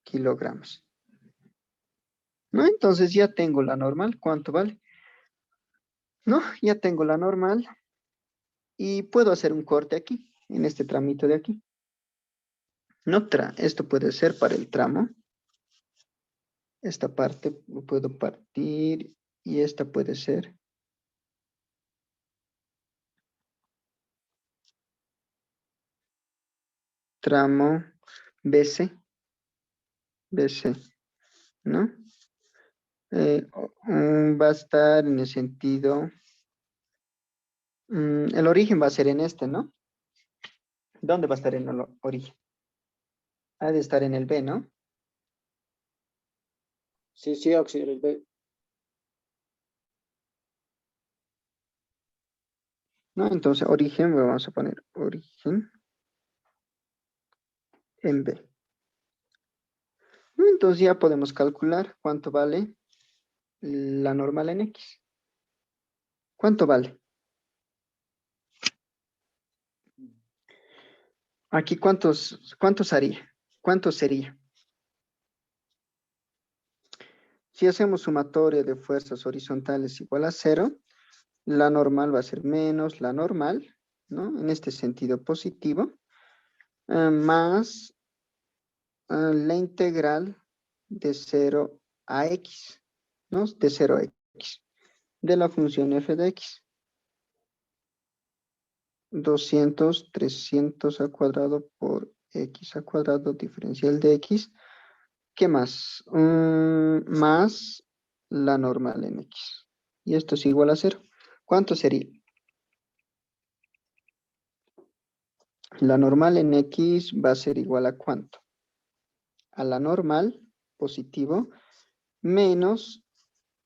A: Kilogramos. ¿No? Entonces ya tengo la normal. ¿Cuánto vale? ¿No? Ya tengo la normal y puedo hacer un corte aquí, en este tramito de aquí. No, esto puede ser para el tramo. Esta parte lo puedo partir y esta puede ser. Tramo BC, ¿no? Va a estar en el sentido, el origen va a ser en este, ¿no? ¿Dónde va a estar en el origen? Ha de estar en el B, ¿no?
E: Sí, sí, auxiliar B.
A: ¿No? Entonces, origen, vamos a poner origen en B. Entonces ya podemos calcular cuánto vale la normal en X. ¿Cuánto vale? Aquí, ¿cuántos haría? ¿Cuánto sería? Si hacemos sumatoria de fuerzas horizontales igual a 0, la normal va a ser menos la normal, ¿no? En este sentido positivo, más la integral de 0 a X, ¿no? De 0 a X, de la función f de X. 200, 300 al cuadrado por X al cuadrado diferencial de X. ¿Qué más? Más la normal en X. Y esto es igual a 0. ¿Cuánto sería? La normal en X va a ser igual a ¿cuánto? A la normal, positivo, menos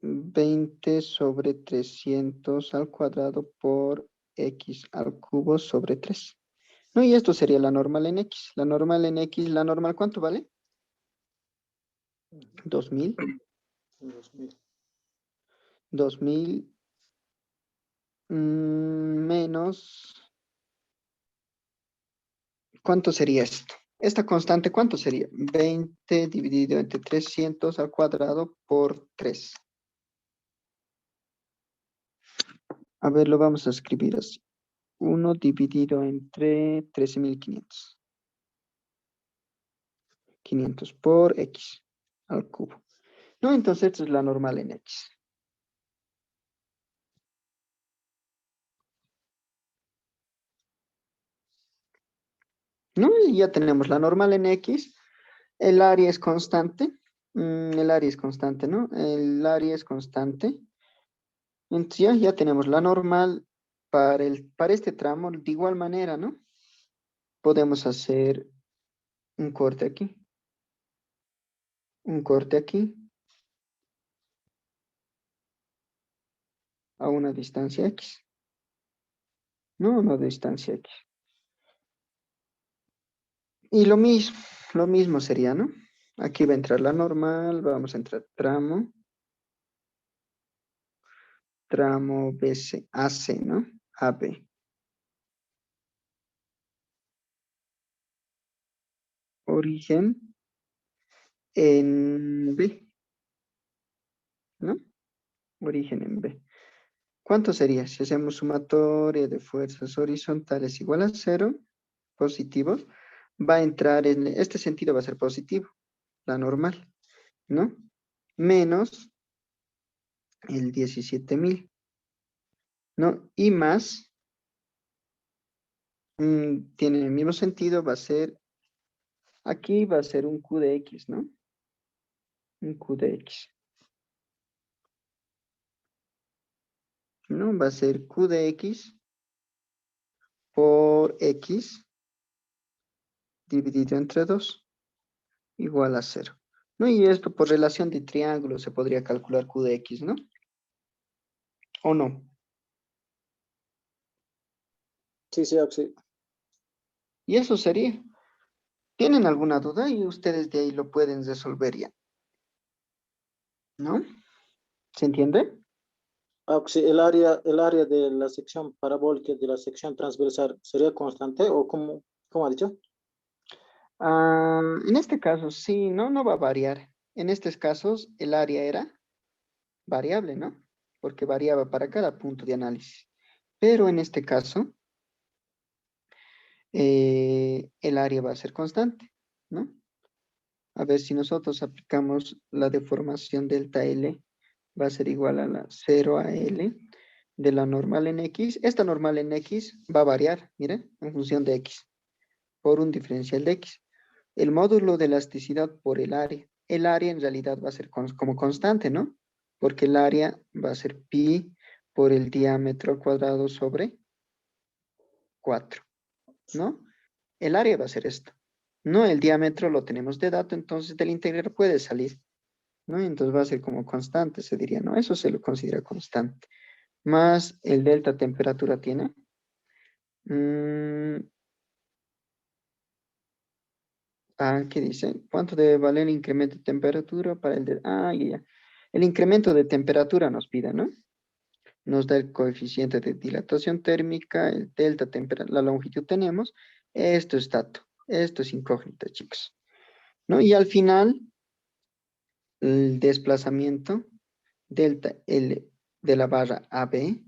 A: 20 sobre 300 al cuadrado por X al cubo sobre 3. No, y esto sería la normal en X. La normal en X, ¿la normal cuánto vale? 2000.
E: 2000.
A: 2000 menos... ¿Cuánto sería esto? Esta constante, ¿cuánto sería? 20 dividido entre 300 al cuadrado por 3. A ver, lo vamos a escribir así. 1 dividido entre 13.500. 500 por X al cubo. No, entonces esta es la normal en X. ¿No? Y ya tenemos la normal en X. El área es constante. El área es constante, ¿no? El área es constante. Entonces ya tenemos la normal para este tramo. De igual manera, ¿no? Podemos hacer un corte aquí. Un corte aquí. A una distancia X. No, una distancia X. Y lo mismo sería, ¿no? Aquí va a entrar la normal, vamos a entrar tramo BC, AC, ¿no? AB. Origen en B, ¿no? Origen en B. ¿Cuánto sería? Si hacemos sumatoria de fuerzas horizontales igual a 0, positivos, va a entrar en este sentido, va a ser positivo, la normal, ¿no? Menos el 17.000, ¿no? Y más, tiene el mismo sentido, va a ser, aquí va a ser un Q de X, ¿no? Un Q de X. ¿No? Va a ser Q de X por X dividido entre 2 igual a 0. ¿No? Y esto por relación de triángulo se podría calcular Q de X, ¿no? ¿O no?
E: Sí, sí, sí.
A: Y eso sería. ¿Tienen alguna duda? Y ustedes de ahí lo pueden resolver ya. ¿No? ¿Se entiende?
E: Sí, el área de la sección parabólica de la sección transversal sería constante o cómo ha dicho?
A: En este caso, sí, no va a variar. En estos casos, el área era variable, ¿no? Porque variaba para cada punto de análisis. Pero en este caso, el área va a ser constante, ¿no? A ver, si nosotros aplicamos la deformación delta L, va a ser igual a la 0 a L de la normal en X. Esta normal en X va a variar, miren, en función de X, por un diferencial de X. El módulo de elasticidad por el área. El área en realidad va a ser como constante, ¿no? Porque el área va a ser pi por el diámetro al cuadrado sobre 4, ¿no? El área va a ser esto. No, el diámetro lo tenemos de dato, entonces del integral puede salir, ¿no? Entonces va a ser como constante, se diría, ¿no? Eso se lo considera constante. Más el delta temperatura tiene. ¿Qué dice? ¿Cuánto debe valer el incremento de temperatura para el de... ya. El incremento de temperatura nos pide, ¿no? Nos da el coeficiente de dilatación térmica, el delta temperatura, la longitud tenemos. Esto es dato. Esto es incógnita, chicos. ¿No? Y al final, el desplazamiento delta L de la barra AB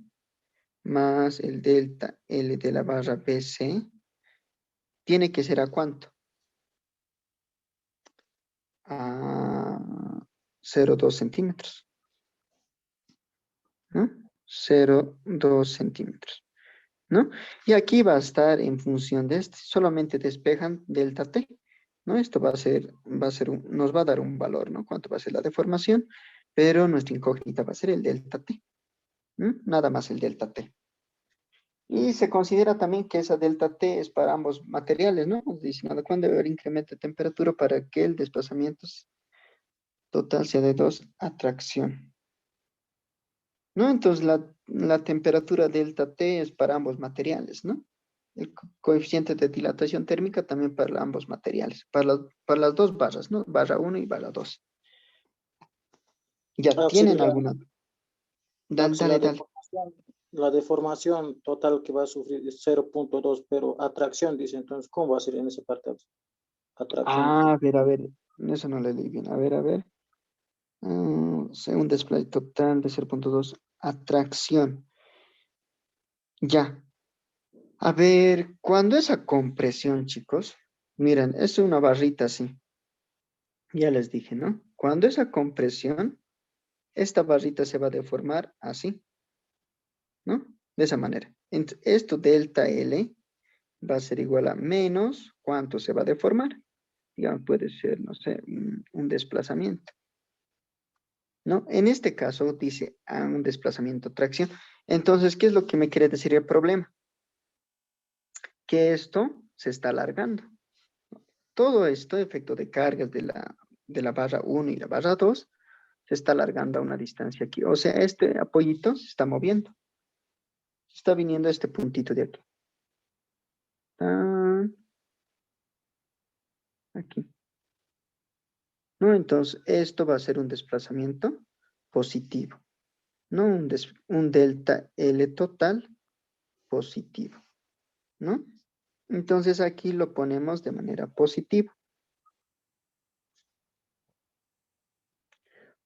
A: más el delta L de la barra BC tiene que ser ¿a cuánto? A 0,2 centímetros, ¿no? 0,2 centímetros, ¿no? Y aquí va a estar en función de este, solamente despejan delta T, ¿no? Esto nos va a dar un valor, ¿no? ¿Cuánto va a ser la deformación? Pero nuestra incógnita va a ser el delta T, ¿no? Nada más el delta T. Y se considera también que esa delta T es para ambos materiales, ¿no? Dice, nada, cuando debe haber incremento de temperatura para que el desplazamiento total sea de 2, atracción. ¿No? Entonces la temperatura delta T es para ambos materiales, ¿no? El coeficiente de dilatación térmica también para ambos materiales, para las dos barras, ¿no? Barra 1 y barra 2. ¿Ya tienen alguna? Dale,
E: La
A: dale.
E: la deformación total que va a sufrir es 0.2, pero atracción, dice, entonces, ¿cómo va a ser en esa parte? Atracción.
A: Ah, a ver, eso no le leí bien. A ver. Un display total de 0.2, atracción. Ya. A ver, cuando esa compresión, chicos, miren, es una barrita así. Ya les dije, ¿no? Cuando esa compresión, esta barrita se va a deformar así, ¿no? De esa manera. Esto delta L va a ser igual a menos, ¿cuánto se va a deformar? Digamos, puede ser, no sé, un desplazamiento, ¿no? En este caso dice a un desplazamiento tracción. Entonces, ¿qué es lo que me quiere decir el problema? Que esto se está alargando. Todo esto, efecto de cargas de la barra 1 y la barra 2, se está alargando a una distancia aquí. O sea, este apoyito se está moviendo. Está viniendo este puntito de aquí. Aquí. ¿No? Entonces, esto va a ser un desplazamiento positivo. ¿No? Un delta L total positivo. ¿No? Entonces, aquí lo ponemos de manera positiva.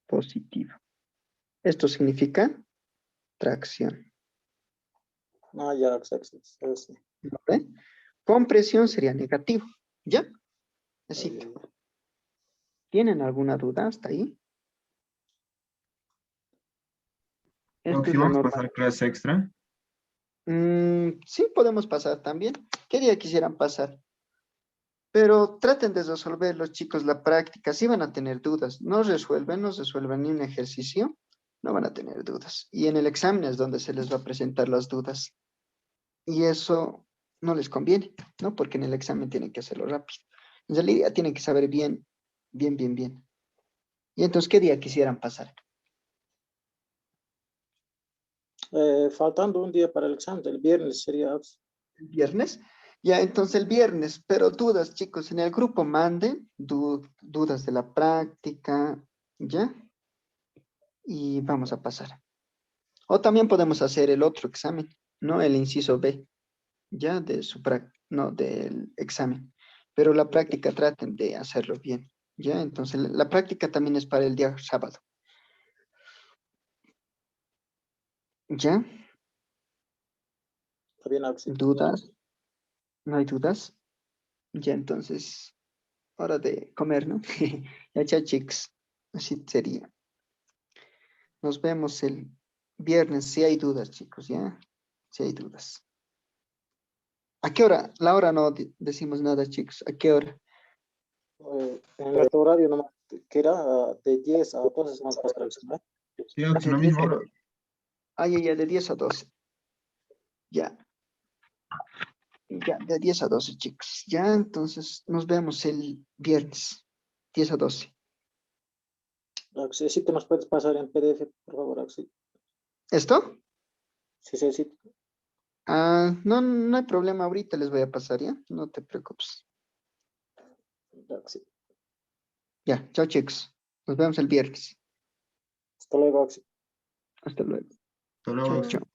A: Positiva. Esto significa tracción.
E: Ah, ya, exacto. Sí.
A: ¿Vale? Compresión sería negativo. ¿Ya? Así. ¿Tienen alguna duda hasta ahí? Esto es lo
C: ¿Vamos a
A: normal.
C: pasar clase extra?
A: Sí, podemos pasar también. ¿Qué día quisieran pasar? Pero traten de resolver los chicos la práctica. Si van a tener dudas, no resuelven ni un ejercicio, no van a tener dudas. Y en el examen es donde se les va a presentar las dudas. Y eso no les conviene, ¿no? Porque en el examen tienen que hacerlo rápido. En realidad tienen que saber bien. Y entonces, ¿qué día quisieran pasar?
E: Faltando un día para el examen, el viernes sería.
A: ¿El viernes? Ya, entonces el viernes, pero dudas, chicos, en el grupo manden dudas de la práctica, ¿ya? Y vamos a pasar. O también podemos hacer el otro examen, ¿no? El inciso B, ¿ya? No, del examen. Pero la práctica traten de hacerlo bien, ¿ya? Entonces la práctica también es para el día sábado. ¿Ya?
E: Está bien, Axel.
A: ¿Dudas? ¿No hay dudas? Ya, entonces, hora de comer, ¿no? Ya, chao, chicos. Así sería. Nos vemos el viernes. Si hay dudas, chicos, ¿ya? Si hay dudas. ¿A qué hora? La hora no decimos nada, chicos. ¿A qué hora?
E: En nuestro horario nomás, que era de 10 a 12 vamos a pasar al examen.
C: Sí, Oxy,
A: De
C: lo
A: 10
C: mismo.
A: a 12. Ya, de 10 a 12. Ya. Ya, de 10 a 12, chicos. Ya, entonces nos vemos el viernes. 10 a 12.
E: Axel, sí que nos puedes pasar en PDF, por favor, Axel.
A: ¿Esto?
E: Sí, sí, sí.
A: No, no hay problema. Ahorita les voy a pasar, ¿ya? No te preocupes.
E: Axel.
A: Ya, chao, chicos. Nos vemos el viernes.
E: Hasta luego, Axel.
A: Hasta luego.
C: Hasta luego,
A: Chao,
C: Oxy.
A: chao.